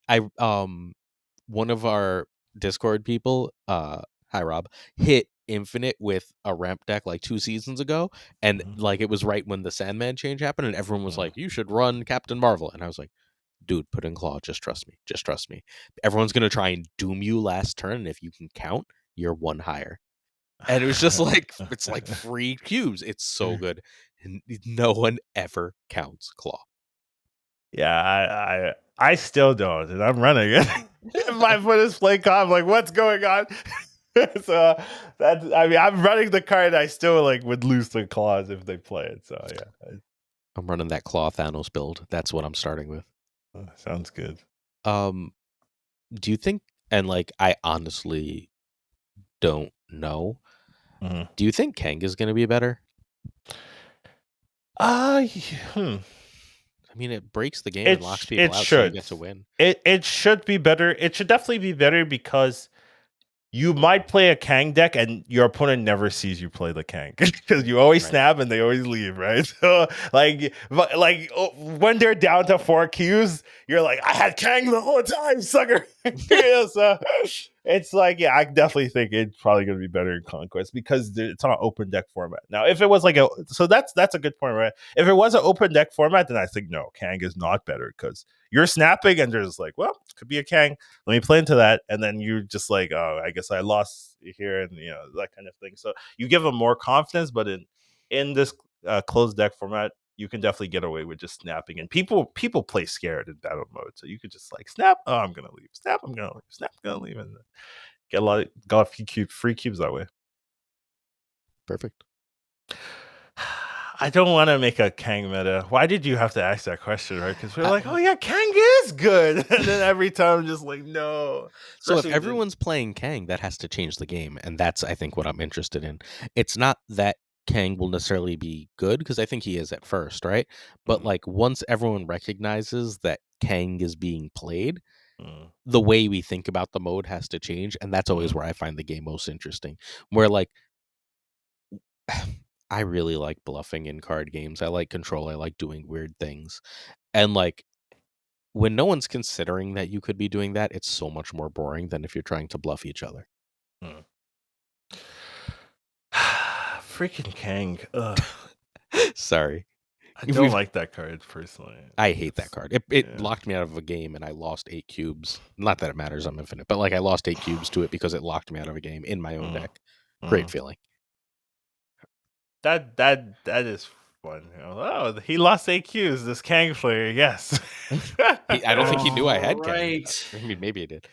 one of our Discord people, hi Rob, hit Infinite with a ramp deck like 2 seasons ago, and Mhm. like it was right when the Sandman change happened, and everyone was Mhm. like, "You should run Captain Marvel," and I was like, "Dude, put in Claw. Just trust me. Just trust me. Everyone's gonna try and doom you last turn, and if you can count, you're one higher." And it was just like it's like free cubes. It's so good. And no one ever counts Claw. Yeah, I still don't, and I'm running it. If my foot is play calm, like what's going on? So I'm running the card. I still like would lose the claws if they play it. So yeah, I'm running that Claw Thanos build. That's what I'm starting with. sounds good. Um, do you think? And like, I honestly don't know. Mhm. Do you think Kang is gonna be better? Uh, hmm. I mean, it breaks the game and It locks sh- people it out, so you should get to win. it should be better. It should definitely be better because you might play a Kang deck and your opponent never sees you play the Kang because you always Right. snap and they always leave, right? So when they're down to 4 Qs, you're like, I had Kang the whole time, sucker. Yeah, so it's like, yeah, I definitely think it's probably going to be better in Conquest because it's on an open deck format. Now, if it was like that's a good point, right? If it was an open deck format, then I think no, Kang is not better because you're snapping and they're just like, well, it could be a Kang, let me play into that, and then you just like, oh, I guess I lost here, and that kind of thing. So you give them more confidence, but in this closed deck format, you can definitely get away with just snapping, and people play scared in battle mode, so you could just like snap, oh, I'm gonna leave, snap, I'm gonna leave, snap, I'm gonna leave, and got a few free cubes that way. Perfect. I don't want to make a Kang meta. Why did you have to ask that question, right? Because we're Uh, like, oh yeah, Kang is good, and then every time I'm just like, no. so if Especially with everyone's playing Kang, that has to change the game, and that's I think what I'm interested in. It's not that Kang will necessarily be good because I think he is at first, right? But Mhm, like once everyone recognizes that Kang is being played, mhm, the way we think about the mode has to change, and that's always mhm. where I find the game most interesting. Where like I really like bluffing in card games. I like control. I like doing weird things. And like when no one's considering that you could be doing that, it's so much more boring than if you're trying to bluff each other. Mm. Freaking Kang. Ugh. Sorry. I don't like that card personally. I hate that card. It yeah. locked me out of a game, and I lost 8 cubes. Not that it matters, I'm infinite, but like I lost 8 cubes to it because it locked me out of a game in my own deck. Great feeling. That is fun. Oh, he lost 8 Qs. This Kang player, yes. I don't think he knew I had Kang. Right. I mean, maybe he did.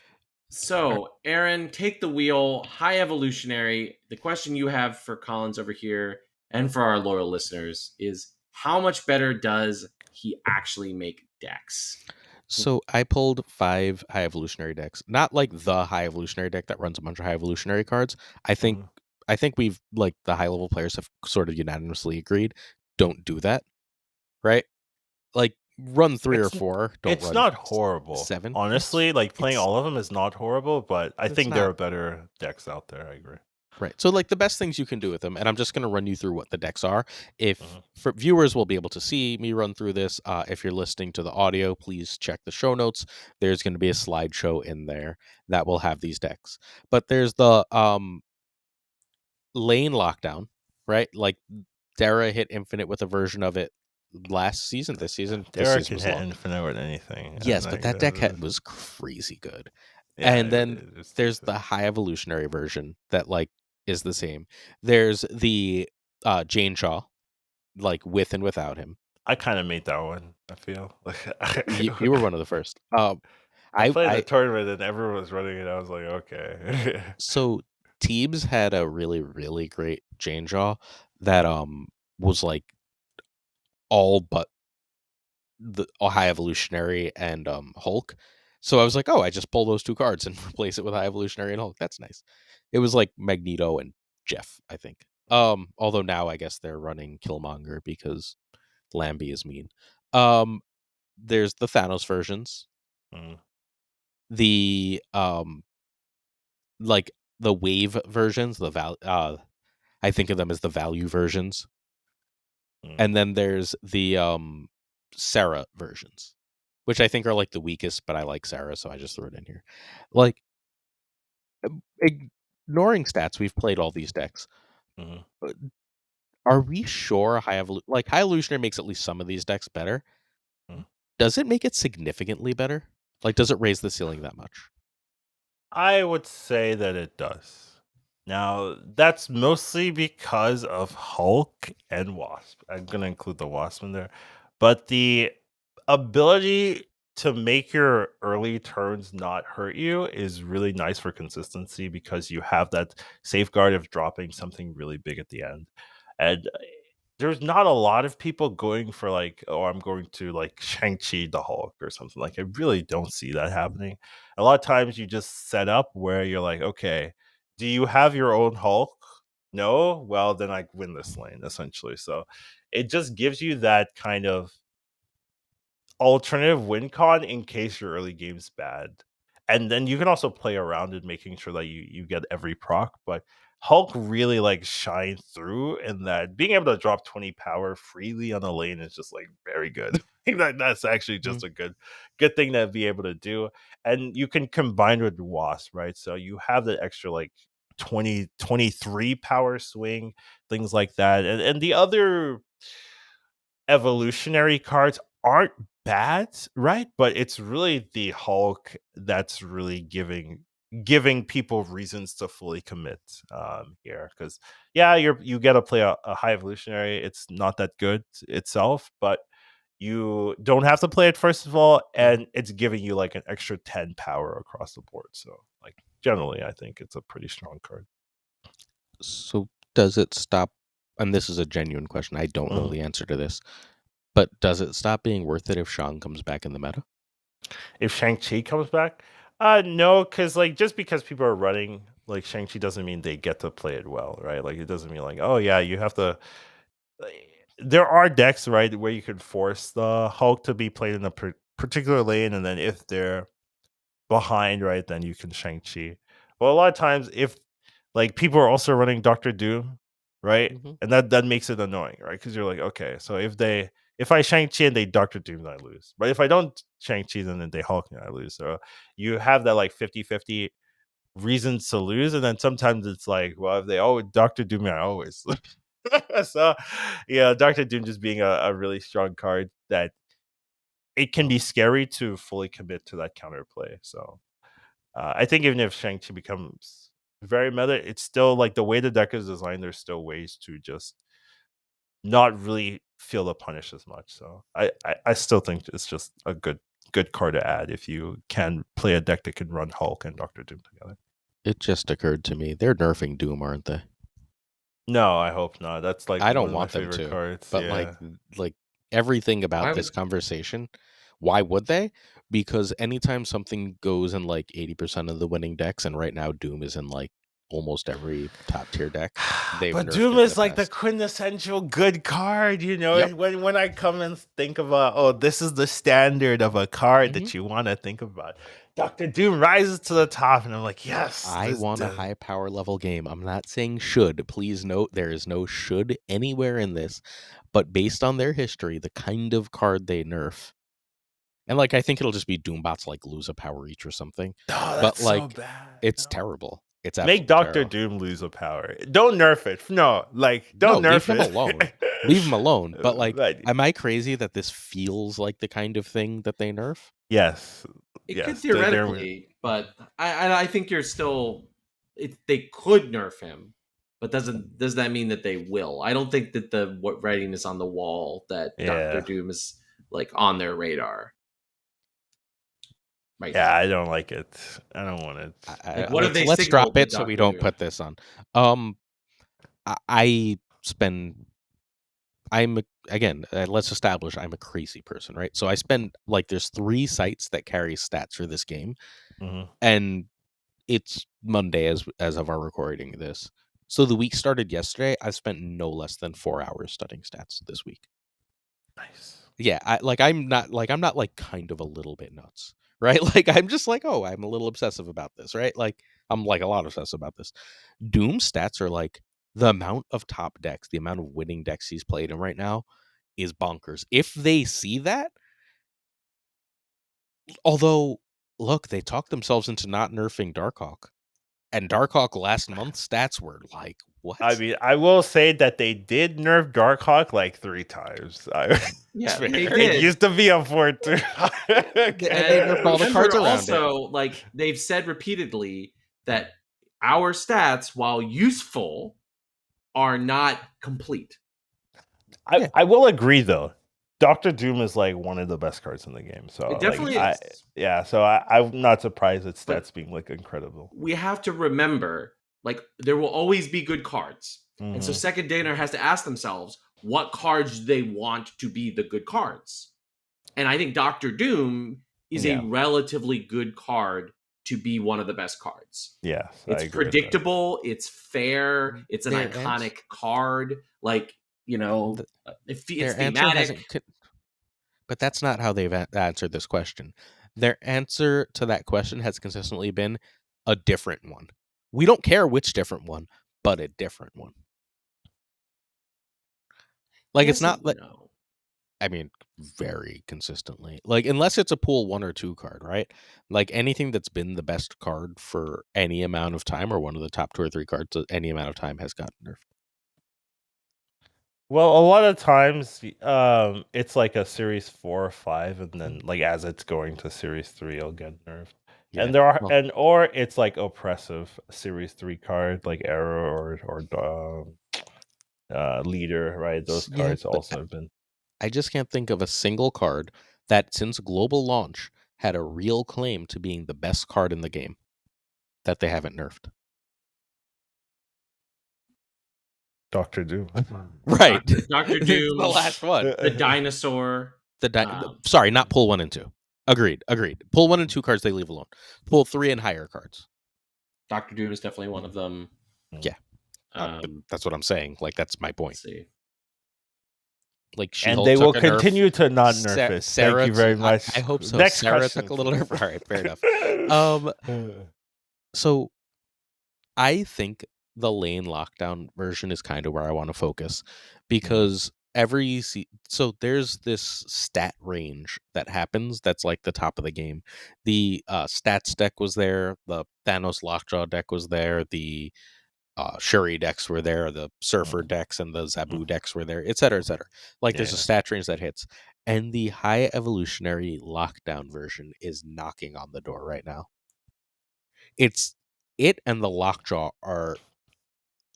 So, Aaron, take the wheel. High Evolutionary. The question you have for Collins over here and for our loyal listeners is, how much better does he actually make decks? So I pulled 5 High Evolutionary decks. Not like the High Evolutionary deck that runs a bunch of High Evolutionary cards. I think we've, like, the high level players have sort of unanimously agreed, don't do that. Right? Like, run 3 or 4. Don't It's run not horrible. 7. Honestly, like playing all of them is not horrible, but I think there not. are better decks out there. I agree. Right. So, like, the best things you can do with them, and I'm just going to run you through what the decks are. If for viewers will be able to see me run through this, if you're listening to the audio, please check the show notes. There's going to be a slideshow in there that will have these decks. But there's the lane lockdown, right? Like, Dara hit infinite with a version of it last season. This season Can hit infinite with anything. Yes, but that deck was crazy good. Yeah, And then there's the High Evolutionary version that, like, is the same. There's the Jane Shaw, like, with and without him. I kind of made that one. I feel You were one of the first. I played the tournament and everyone was running it. I was like, okay. So Teebs had a really, really great Jane Shaw that was like all but the High Evolutionary and Hulk. So I was like, oh, I just pull those 2 cards and replace it with High Evolutionary and Hulk. That's nice. It was like Magneto and Jeff, I think. Although now I guess they're running Killmonger because Lambie is mean. There's the Thanos versions. The like the wave versions, I think of them as the value versions. And then there's the Sarah versions, which I think are like the weakest, but I like Sarah, so I just threw it in here. Like, ignoring stats, we've played all these decks. Are we sure High Evolutionary makes at least some of these decks better? Does it make it significantly better? Like, does it raise the ceiling that much? I would say that it does. Now, that's mostly because of Hulk and Wasp. I'm going to include the Wasp in there. But the ability to make your early turns not hurt you is really nice for consistency because you have that safeguard of dropping something really big at the end. And there's not a lot of people going for like, oh, I'm going to like Shang-Chi the Hulk or something. Like, I really don't see that happening. A lot of times you just set up where you're like, okay, do you have your own Hulk? No? Well, then I win this lane, essentially. So it just gives you that kind of alternative win con in case your early game's bad. And then you can also play around it, making sure that you get every proc. But Hulk really like shine through in that being able to drop 20 power freely on a lane is just like very good. That's actually just a good thing to be able to do. And you can combine with Wasp, right? So you have that extra like 23 power swing, things like that. And the other evolutionary cards aren't bad, right? But it's really the Hulk that's really giving people reasons to fully commit here. Because you get to play a high evolutionary. It's not that good itself, but you don't have to play it first of all, and it's giving you like an extra 10 power across the board. So like generally, I think it's a pretty strong card. So does it stop? And this is a genuine question. I don't know the answer to this. But does it stop being worth it if Shang comes back in the meta? If Shang-Chi comes back? No, because like just because people are running like Shang-Chi doesn't mean they get to play it well, right? Like it doesn't mean like, oh yeah, you have to there are decks, right, where you could force the Hulk to be played in a particular lane, and then if they're behind, right, then you can Shang-Chi. Well, a lot of times if like people are also running Doctor Doom, right? And that makes it annoying, right? Because you're like, okay, so if I Shang-Chi and they Doctor Doom, then I lose. But if I don't Shang-Chi, then they Hulk, and I lose. So you have that like 50-50 reasons to lose. And then sometimes it's like, well, if they always Doctor Doom, I always lose. So, yeah, Doctor Doom just being a really strong card that it can be scary to fully commit to that counterplay. So, I think even if Shang-Chi becomes very meta, it's still like the way the deck is designed, there's still ways to just not really feel the punish as much. So I still think it's just a good card to add if you can play a deck that can run Hulk and Doctor Doom together. It just occurred to me they're nerfing Doom, aren't they? No, I hope not. That's like I one don't of my want them favorite to, cards. but Yeah. like everything Why about would this conversation, why would they? Because anytime something goes in like 80% of the winning decks, and right now Doom is in like almost every top tier deck, they've But nerfed Doom it in the is like the past. quintessential good card, you know. Yep. When I come and think about, oh, this is the standard of a card Mhm. that you want to think about, Doctor Doom rises to the top, and I'm like, yes, I this want a does. high power level game. I'm not saying should. Please note there is no should anywhere in this, but based on their history, the kind of card they nerf. And like I think it'll just be Doombots like lose a power each or something. Oh, But that's so like bad. it's No. terrible. It's Make absolutely Doctor terrible. Doom lose a power. Don't nerf it. No, like No, don't leave nerf him alone. Leave him alone. But like, But am I crazy that this feels like the kind of thing that they nerf? yes, it could yes, theoretically, but I think you're still. They could nerf him, but does that mean that they will? I don't think that the what writing is on the wall that Doctor yeah, Doom is like on their radar right yeah. now. I don't like it. I don't want it. Like, what have they Let's drop signaled with it so we Doctor don't Doom? put this on. Um, I spend. Again. Let's establish I'm a crazy person, right? So I spend like there's 3 sites that carry stats for this game, Mhm. and it's Monday as of our recording this. So the week started yesterday. I've spent no less than 4 hours studying stats this week. Nice. Yeah, I'm not like kind of a little bit nuts, right? Like I'm just like, oh, I'm a little obsessive about this, right? Like I'm like a lot obsessive about this. Doom stats are like the amount of top decks, the amount of winning decks he's played in right now is bonkers. If they see that, although look, they talked themselves into not nerfing Darkhawk. And Darkhawk last month stats were like, I what? mean, I will say that they did nerf Darkhawk like 3 times. Yeah, they Fair. It did. used to be a 4-2. And they And nerfed all the remember cards around it. also, like they've said repeatedly that our stats, while useful, are not complete. Yeah. I will agree though. Doctor Doom is like one of the best cards in the game. So It like definitely is. so I'm not surprised at But stats being like incredible. we have to remember, like, there will always be good cards. And so Mhm. second Daner has to ask themselves what cards they want to be the good cards. And I think Doctor Doom is a Yeah. relatively good card to be one of the best cards. Yes, I It's agree with that. predictable, it's fair, it's an Their iconic card. Like, you know, it's Their answer thematic. hasn't. But that's not how they've answered this question. Their answer to that question has consistently been a different one. We don't care which different one, but a different one. Like it's Yes not and like no. I mean, very consistently. Like unless it's a pool 1 or 2 card, right? Like anything that's been the best card for any amount of time, or one of the top 2 or 3 cards at any amount of time, has gotten nerfed. Well, a lot of times, it's like a series 4 or 5, and then like as it's going to series 3, it'll get nerfed. Yeah. And there are, Well, and or it's like oppressive series 3 card like Arrow or Leader, right? Those yeah, cards but also have been. I just can't think of a single card that since global launch had a real claim to being the best card in the game that they haven't nerfed. Doctor Doom. Right. Dr. This is Doom, the last one. the dinosaur. Sorry, not pull 1 and 2. Agreed. Pull 1 and 2 cards they leave alone. Pull 3 and higher cards. Dr. Doom is definitely one of them. Yeah. But that's what I'm saying. Like that's my point. Let's see. Like And She-Hulk they will took a nerf. continue to not nerf it. Sarah, Thank you very much. I hope so. Next Sarah question. took a little nerf. All right, fair enough. So I think the lane lockdown version is kind of where I want to focus because so there's this stat range that happens that's like the top of the game. The stats deck was there, the Thanos Lockjaw deck was there, the Shuri decks were there, the Surfer decks and the Zabu decks were there, et cetera, et cetera. Like there's a stat range that hits. And the High Evolutionary Lockdown version is knocking on the door right now. It and the Lockjaw are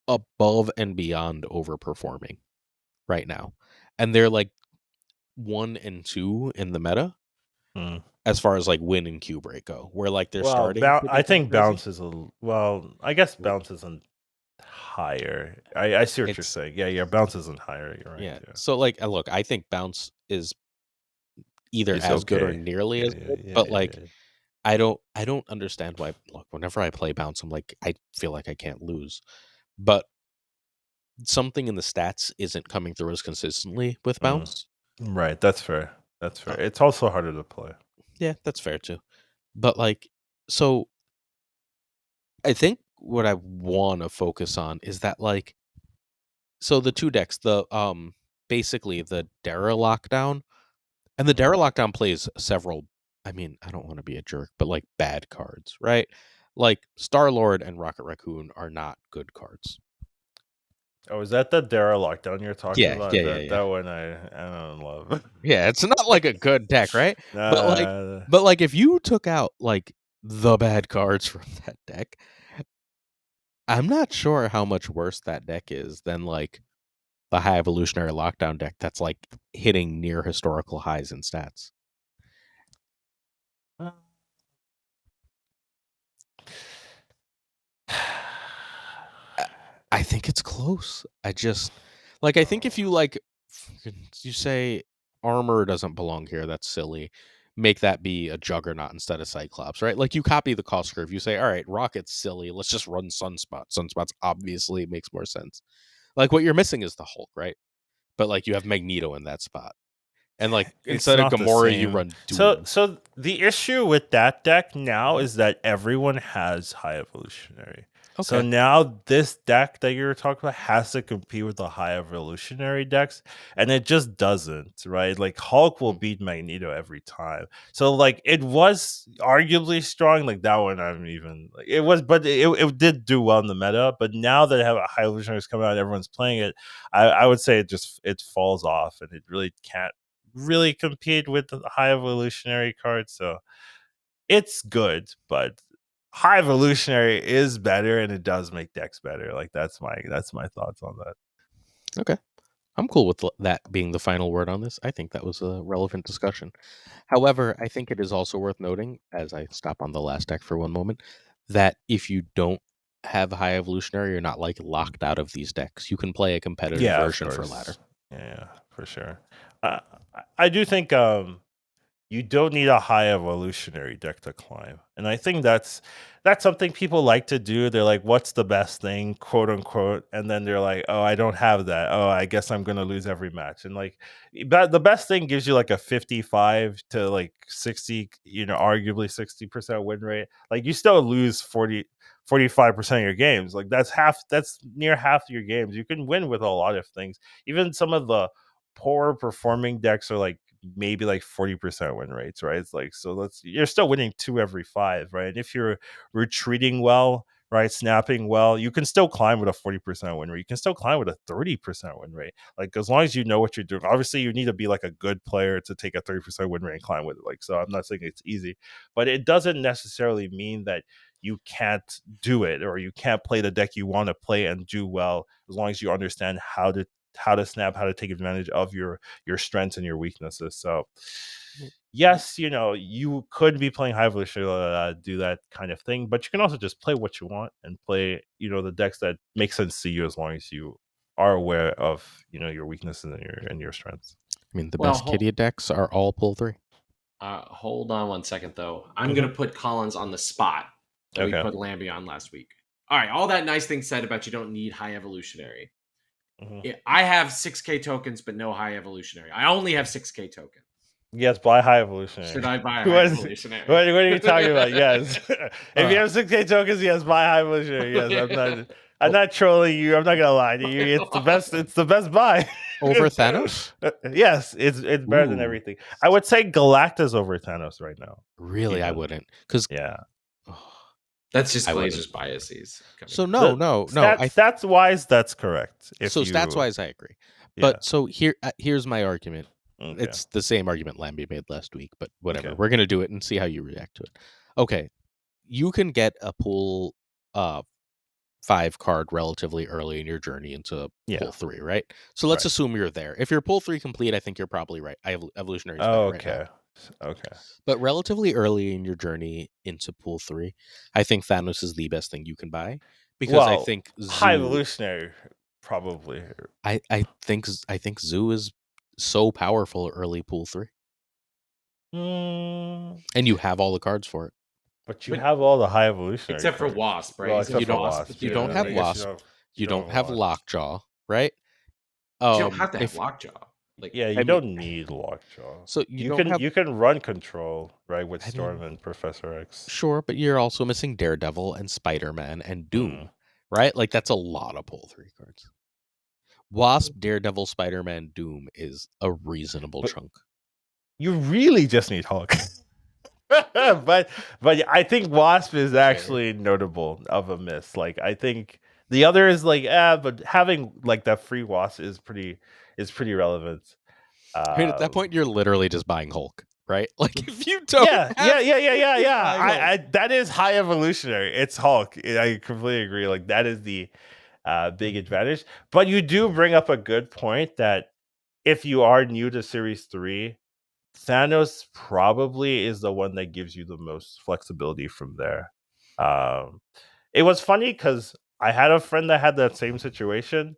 above and beyond overperforming right now. And they're like 1 and 2 in the meta as far as like win and Q break go. Where like they're starting to I get think crazy. bounce is I guess bounce isn't higher. I see what you're saying. Yeah, bounce isn't higher. You're right. Yeah. So like look, I think bounce is either It's as good or okay. nearly as good, Yeah, but yeah, like yeah. I don't understand why. Look, whenever I play bounce, I'm like, I feel like I can't lose, but something in the stats isn't coming through as consistently with bounce. Right, that's fair. That's fair. It's also harder to play. Yeah, that's fair too. But like, so I think what I want to focus on is that like, so the two decks, the basically the Dara lockdown, and the Dara lockdown plays several. I mean, I don't want to be a jerk, but like bad cards, right? Like Star Lord and Rocket Raccoon are not good cards. Oh, is that the Dara lockdown you're talking Yeah, about? yeah. That one I don't love. Yeah, it's not like a good deck, right? Nah. But like if you took out like the bad cards from that deck, I'm not sure how much worse that deck is than like the High Evolutionary Lockdown deck that's like hitting near historical highs in stats. I think it's close. I think if you like you say armor doesn't belong here, that's silly. Make that be a juggernaut instead of Cyclops, right? Like you copy the cost curve. You say, all right, Rocket's silly. Let's just run Sunspot. Sunspot's obviously makes more sense. Like what you're missing is the Hulk, right? But like you have Magneto in that spot. And like It's instead of not the Gamora, you same. run Doom. So the issue with that deck now is that everyone has High Evolutionary. So Okay. now this deck that you're talking about has to compete with the High Evolutionary decks, and it just doesn't, right? Like Hulk will beat Magneto every time. So like it was arguably strong, like that one. I'm even like it was, but it did do well in the meta. But now that I have a High Evolutionary coming out, and everyone's playing it. I would say it falls off, and it really can't really compete with the High Evolutionary card. So it's good, but High Evolutionary is better, and it does make decks better. Like that's my thoughts on that. Okay. I'm cool with that being the final word on this. I think that was a relevant discussion. However, I think it is also worth noting, as I stop on the last deck for one moment, that if you don't have High Evolutionary, you're not like locked out of these decks. You can play a competitive version for ladder. Yeah, for sure. I do think you don't need a High Evolutionary deck to climb, and I think that's something people like to do. They're like, what's the best thing, quote unquote, and then they're like, oh, I don't have that. Oh, I guess I'm gonna lose every match. And like the best thing gives you like a 55 to like 60, arguably 60% win rate. Like you still lose 45% of your games. Like that's near half of your games. You can win with a lot of things. Even some of the poor performing decks are like maybe like 40% win rates, right? It's like, so you're still winning 2 every 5, right? And if you're retreating well, right, snapping well, you can still climb with a 40% win rate. You can still climb with a 30% win rate. Like as long as you know what you're doing. Obviously, you need to be like a good player to take a 30% win rate and climb with it. Like, so I'm not saying it's easy, but it doesn't necessarily mean that you can't do it or you can't play the deck you want to play and do well, as long as you understand how to snap, how to take advantage of your strengths and your weaknesses. So yes, you could be playing High Evolution, do that kind of thing, but you can also just play what you want and play, the decks that make sense to you, as long as you are aware of, your weaknesses and your strengths. I mean, the best Kitty decks are all pull 3. Hold on one second, though. I'm going to put Collins on the spot that we put Lambie on last week. All right, all that nice thing said about you don't need High Evolutionary. I have 6K tokens, but no High Evolutionary. I only have 6K tokens. Yes, buy High Evolutionary. Should I buy High Evolutionary? What are you talking about? Yes. If you have 6K tokens, yes, buy High Evolutionary. Yes, I'm not trolling you. I'm not gonna lie to you. It's the best. It's the best buy over Thanos. Yes, it's better than everything. I would say Galacta's over Thanos right now. Really, I wouldn't, because That's just I wouldn't. Glazer's biases. So coming no, out. no. Stats wise, that's correct. If So you, stats wise, I agree. yeah. But so here's my argument. Okay. It's the same argument Lambie made last week, but whatever. Okay. We're gonna do it and see how you react to it. Okay, you can get a pool 5 card relatively early in your journey into pool 3, right? So let's assume you're there. If you're pool 3 complete, I think you're probably right. Evolutionary is better right now. Okay. But relatively early in your journey into pool 3, I think Thanos is the best thing you can buy because I think High Zoo. Evolutionary probably. I think Zoo is so powerful early pool 3, Mm, and you have all the cards for it. but you have all the High Evolutionary Except for cards. Wasp, right? Well, Except except You for don't- Wasp. you don't have I guess Wasp. You don't have Lockjaw, right? You don't have to have Lockjaw. Like, Yeah, you I mean- don't need Lockjaw. So you don't have. You can run Control, right, with I Storm mean- and Professor X. Sure, but you're also missing Daredevil and Spider-Man and Doom, Mm. right? Like that's a lot of pool 3 cards. Wasp, Daredevil, Spider-Man, Doom is a reasonable chunk. You really just need Hulk. but I think Wasp is actually notable of a miss. Like I think the other is like but having like that free Wasp is pretty relevant. I mean, at that point, you're literally just buying Hulk, right? Like if you don't, Yeah. I I that is High Evolutionary. It's Hulk. I completely agree. Like that is the big advantage. But you do bring up a good point that if you are new to Series 3, Thanos probably is the one that gives you the most flexibility from there. It was funny because I had a friend that had that same situation,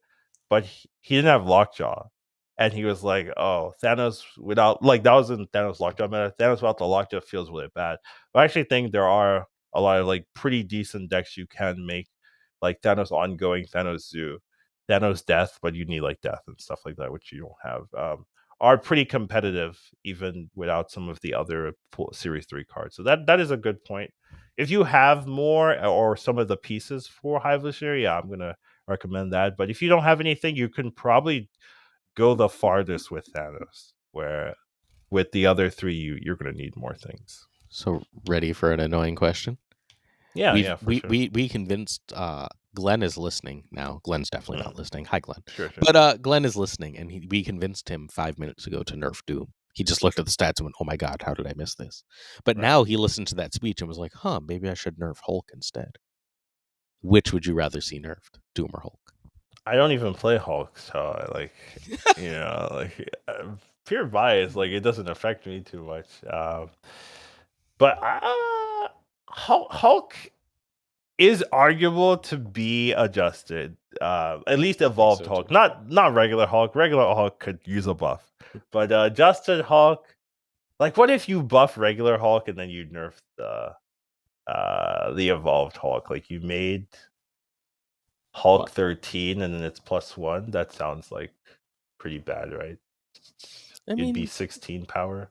but he didn't have Lockjaw. And he was like, "Oh, Thanos without like that was in Thanos Lockjaw meta. Thanos without the Lockjaw feels really bad." But I actually think there are a lot of like pretty decent decks you can make, like Thanos Ongoing, Thanos Zoo, Thanos Death, but you need like Death and stuff like that, which you don't have. Are pretty competitive even without some of the other Series 3 cards. So that is a good point. If you have more or some of the pieces for High Evolutionary, yeah, I'm gonna recommend that. But if you don't have anything, you can probably go the farthest with Thanos, where with the other 3 you're gonna need more things. So ready for an annoying question? Yeah, for sure. We convinced Glenn is listening now. Glenn's definitely not listening. Hi, Glenn. Sure. But Glenn is listening, and we convinced him 5 minutes ago to nerf Doom. He just looked at the stats and went, "Oh my god, how did I miss this?" But now he listened to that speech and was like, "Huh, maybe I should nerf Hulk instead." Which would you rather see nerfed, Doom or Hulk? I don't even play Hulk, so I like pure bias. Like it doesn't affect me too much. But Hulk is arguable to be adjusted. At least evolved so, Hulk, too. not regular Hulk. Regular Hulk could use a buff, but adjusted Hulk. Like, what if you buff regular Hulk and then you nerf the evolved Hulk? Like you made Hulk 13 and then it's +1. That sounds like pretty bad, right? It'd be 16 power.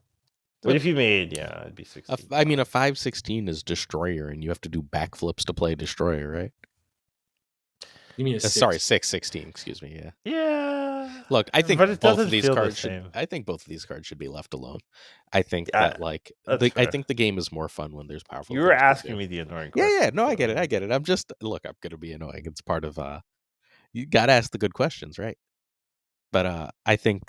What if you made it'd be 16. I mean, a 5/16 is Destroyer, and you have to do backflips to play Destroyer, right? you mean a Sorry, 6/16. Excuse me. Yeah. Yeah. Look, I think But it both doesn't of these feel the cards same. I think both of these cards should be left alone. I think Yeah, that like that's I fair. think the game is more fun when there's powerful. You were things to asking do. me the annoying Yeah, question. yeah. No, I get it. I'm just I'm gonna be annoying. It's part of you gotta ask the good questions, right? But I think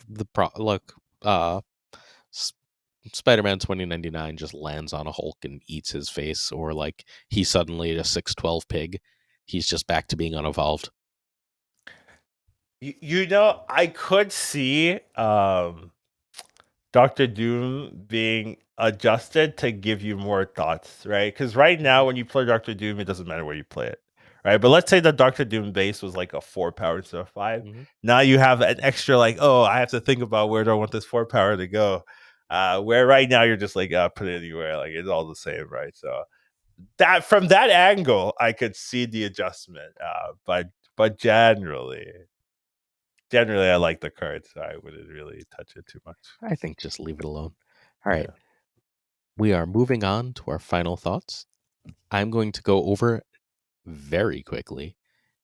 Spider-Man 2099 just lands on a Hulk and eats his face, or like he's suddenly a 6/12 pig. He's just back to being unevolved. You know, I could see Dr. Doom being adjusted to give you more thoughts, right? Because right now, when you play Dr. Doom, it doesn't matter where you play it, right? But let's say the Dr. Doom base was like a 4 power instead of 5. Mm-hmm. Now you have an extra, like, oh, I have to think about where do I want this 4 power to go. Where right now you're just like, put it anywhere, like it's all the same, right? So that from that angle, I could see the adjustment. But generally, I like the card, so I wouldn't really touch it too much. I think just leave it alone. All right. Yeah. We are moving on to our final thoughts. I'm going to go over very quickly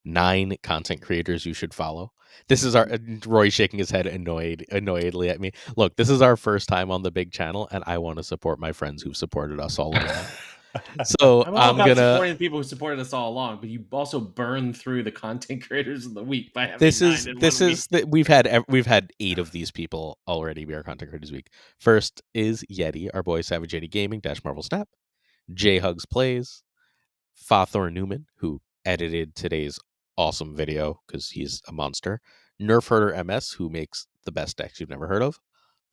9 content creators you should follow. This is our Roy shaking his head annoyedly at me. Look, this is our first time on the big channel, and I want to support my friends who've supported us all along. So I'm all I'm about gonna. supporting the people who supported us all along, but you also burn through the content creators of the week by having This 9 is in this 1 week. is that we've had 8 of these people already be our content creators week. First is Yeti, our boy Savage Yeti Gaming dash Marvel Snap, J Hugs Plays, Fathor Newman, who edited today's awesome video because he's a monster, Nerf Herder MS, who makes the best decks you've never heard of,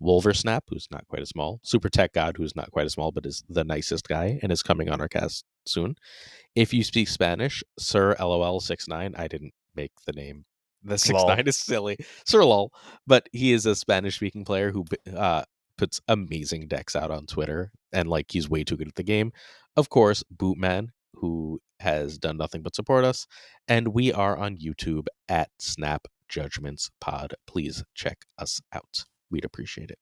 Wolversnap, who's not quite as small, Super Tech God, who's not quite as small but is the nicest guy and is coming on our cast soon. If you speak Spanish, Sir LOL69, I didn't make the name. The 69 Lol. is silly. Sir LOL. But he is a Spanish speaking player who puts amazing decks out on Twitter and like he's way too good at the game. Of course, Bootman, who has done nothing but support us. And we are on YouTube at Snap Judgments Pod. Please check us out. We'd appreciate it.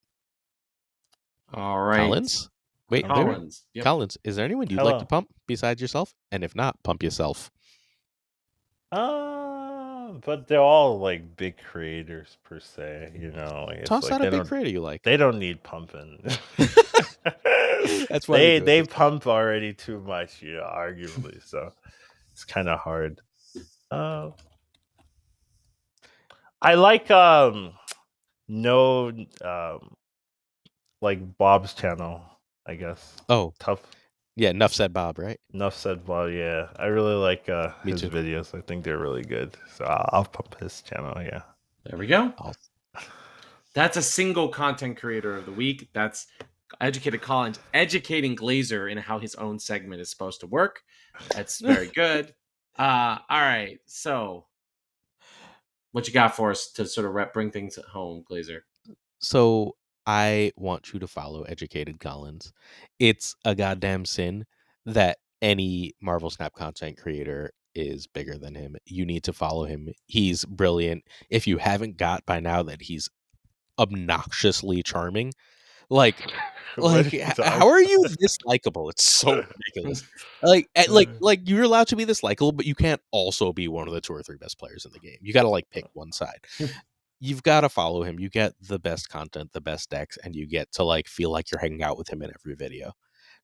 All right. Collins? Wait. Collins. Yep. Collins, is there anyone you'd like to Hello. pump besides yourself? And if not, pump yourself. But they're all like big creators per se, like, it's Toss like out a big creator you like. they don't need pumping. That's why we do it they this way. pump already too much, arguably. So it's kind of hard. I like no like Bob's channel, I guess. Oh, Tough. yeah. Enough said, Bob. Right? Enough said, Bob. Yeah, I really like Me his too. videos. I think they're really good. So I'll pump his channel. Yeah. There we go. I'll- That's a single content creator of the week. That's Educated Collins educating Glazer in how his own segment is supposed to work. That's very good. All right. So, what you got for us to sort of bring things home, Glazer? So I want you to follow Educated Collins. It's a goddamn sin that any Marvel Snap content creator is bigger than him. You need to follow him. He's brilliant. If you haven't got by now that he's obnoxiously charming, like What are you how are talking you this likable? It's so ridiculous. Like you're allowed to be this likable, but you can't also be one of the 2 or 3 best players in the game. You got to like pick one side. You've got to follow him. You get the best content, the best decks, and you get to like feel like you're hanging out with him in every video.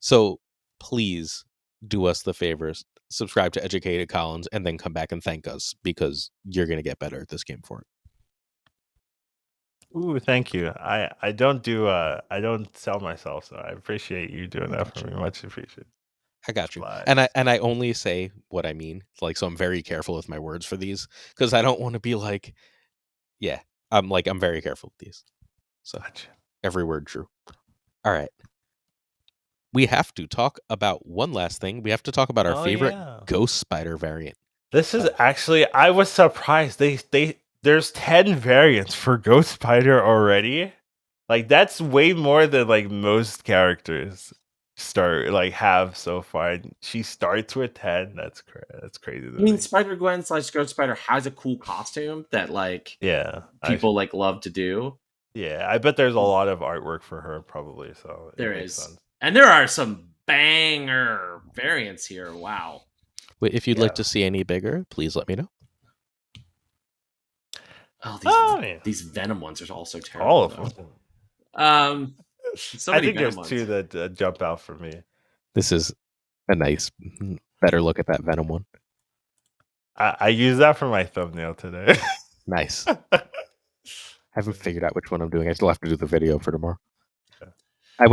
So please do us the favors, subscribe to Educated Collins, and then come back and thank us because you're gonna get better at this game for it. Ooh, thank you. I don't do I don't sell myself, so I appreciate you doing that for me. Much appreciated. I got you. Obliged. And I only say what I mean. Like, so I'm very careful with my words for these because I don't want to be like, yeah, I'm very careful with these. So Gotcha. every word true. All right. We have to talk about one last thing. We have to talk about our favorite Ghost Spider variant. This is actually, I was surprised. There's 10 variants for Ghost Spider already. Like, that's way more than like most characters have so far. She starts with 10. That's crazy. I mean, Spider-Gwen / Ghost Spider has a cool costume that like people like love to do. Yeah, I bet there's a lot of artwork for her probably. So there is, sense. And there are some banger variants here. Wow. Wait, if you'd like to see any bigger, please let me know. Oh, these Venom ones are also terrible. All of them. So many I think Venom there's ones. 2 that jump out for me. This is a nice, better look at that Venom one. I use that for my thumbnail today. Nice. I haven't figured out which one I'm doing. I still have to do the video for tomorrow. I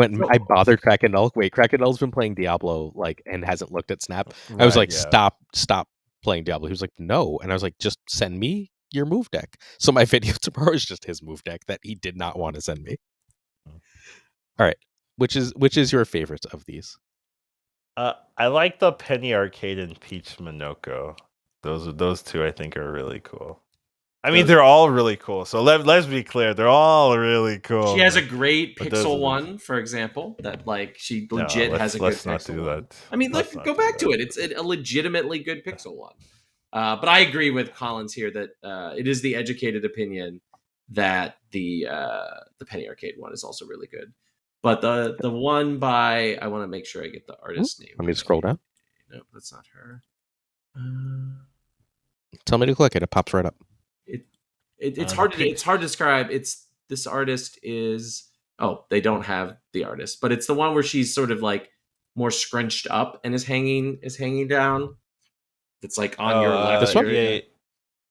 bothered Kraken Null. Wait, Kraken Null's been playing Diablo and hasn't looked at Snap. Right, I was like, stop playing Diablo. He was like, no. And I was like, just send me your move deck. So my video tomorrow is just his move deck that he did not want to send me. All right. Which is your favorite of these? I like the Penny Arcade and Peach Minoko. Those 2 I think are really cool. I mean, they're all really cool. So let's be clear, they're all really cool. She has a great pixel one, for example, that she legit has a good pixel one. I mean, go back to it. It's a legitimately good pixel one. But I agree with Collins here that it is the educated opinion that the Penny Arcade one is also really good. But the one by, I want to make sure I get the artist name. Let me scroll down. No, that's not her. Tell me to click it. It pops right up. It's hard to describe. This artist is, they don't have the artist, but it's the one where she's sort of like more scrunched up and is hanging down. That's like on your left. This one? area.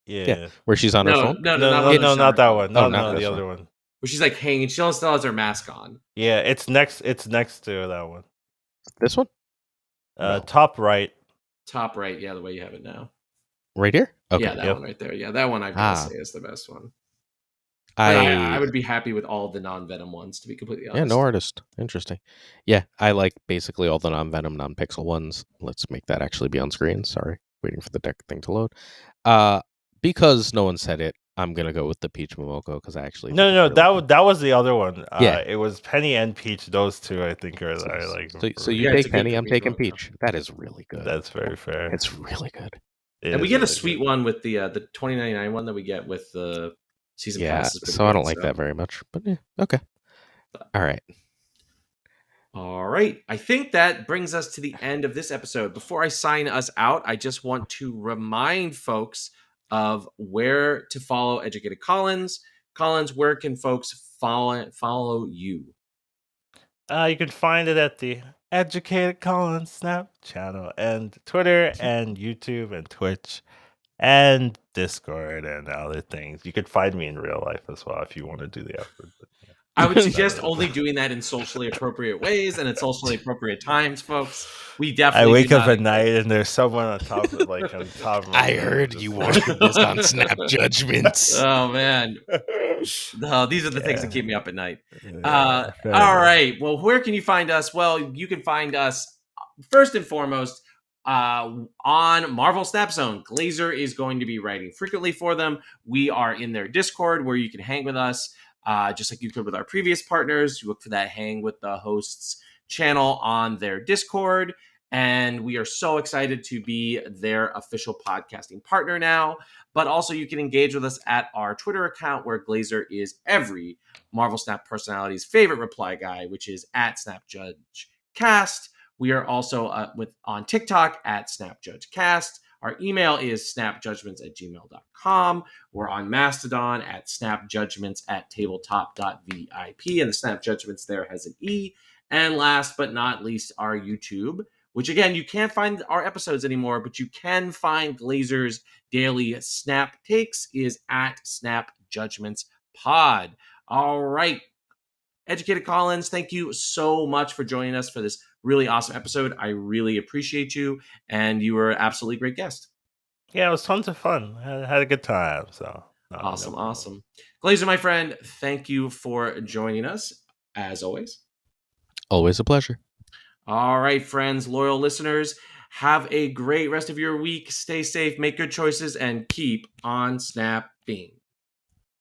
Yeah. Where she's on her No, phone. not No, when she's on not her that phone. one. Oh, No, not the this other one. one. Where she's like hanging. She still has her mask on. Yeah, it's next to that one. This one? No. Top right. Top right, yeah, the way you have it now. Right here? Okay. Yeah, that one right there. Yeah, that one I've got to say is the best one. But I would be happy with all the non-Venom ones, to be completely honest. Yeah, no artist. Interesting. Yeah, I like basically all the non-Venom, non-Pixel ones. Let's make that actually be on screen. Sorry, waiting for the deck thing to load. Because no one said it, I'm gonna go with the Peach Momoko because I actually think No, it's really that was the other one. Yeah. It was Penny and Peach. Those two, I think, are like. So you Yeah, it's take a good Penny, I'm Peach taking Momoko. Peach. That is really good. That's very fair. It's really good. And we get a sweet one with the $20.99 one that we get with the season passes. So I don't like that very much, but yeah, okay. All right. All right. I think that brings us to the end of this episode. Before I sign us out, I just want to remind folks of where to follow Educated Collins. Collins, where can folks follow you? You can find it at the Educated Collins Snap channel and Twitter and YouTube and Twitch and Discord and other things. You could find me in real life as well if you want to do the effort. But, yeah. I would suggest only doing that in socially appropriate ways and at socially appropriate times, folks. We definitely. I wake up at night and there's someone on top of on top of I heard you wanted this on Snap Judgments. Oh man. No, these are the things that keep me up at night. All right. Well, where can you find us? Well, you can find us first and foremost on Marvel Snap Zone. Glazer is going to be writing frequently for them. We are in their Discord where you can hang with us, just like you could with our previous partners. You look for that Hang with the Hosts channel on their Discord. And we are so excited to be their official podcasting partner now. But also you can engage with us at our Twitter account where Glazer is every Marvel Snap personality's favorite reply guy, which is at SnapJudgeCast. We are also on TikTok at SnapJudgeCast. Our email is snapjudgments@gmail.com. We're on Mastodon at snapjudgments@tabletop.vip. And the Snap Judgments there has an E. And last but not least, our YouTube, which again, you can't find our episodes anymore, but you can find Glazer's daily Snap Takes is at Snap Judgments Pod. All right. Educated Collins, thank you so much for joining us for this really awesome episode. I really appreciate you, and you were an absolutely great guest. Yeah, it was tons of fun. I had a good time. So awesome. Glazer, my friend, thank you for joining us, as always. Always a pleasure. All right, friends, loyal listeners, have a great rest of your week. Stay safe, make good choices, and keep on snapping.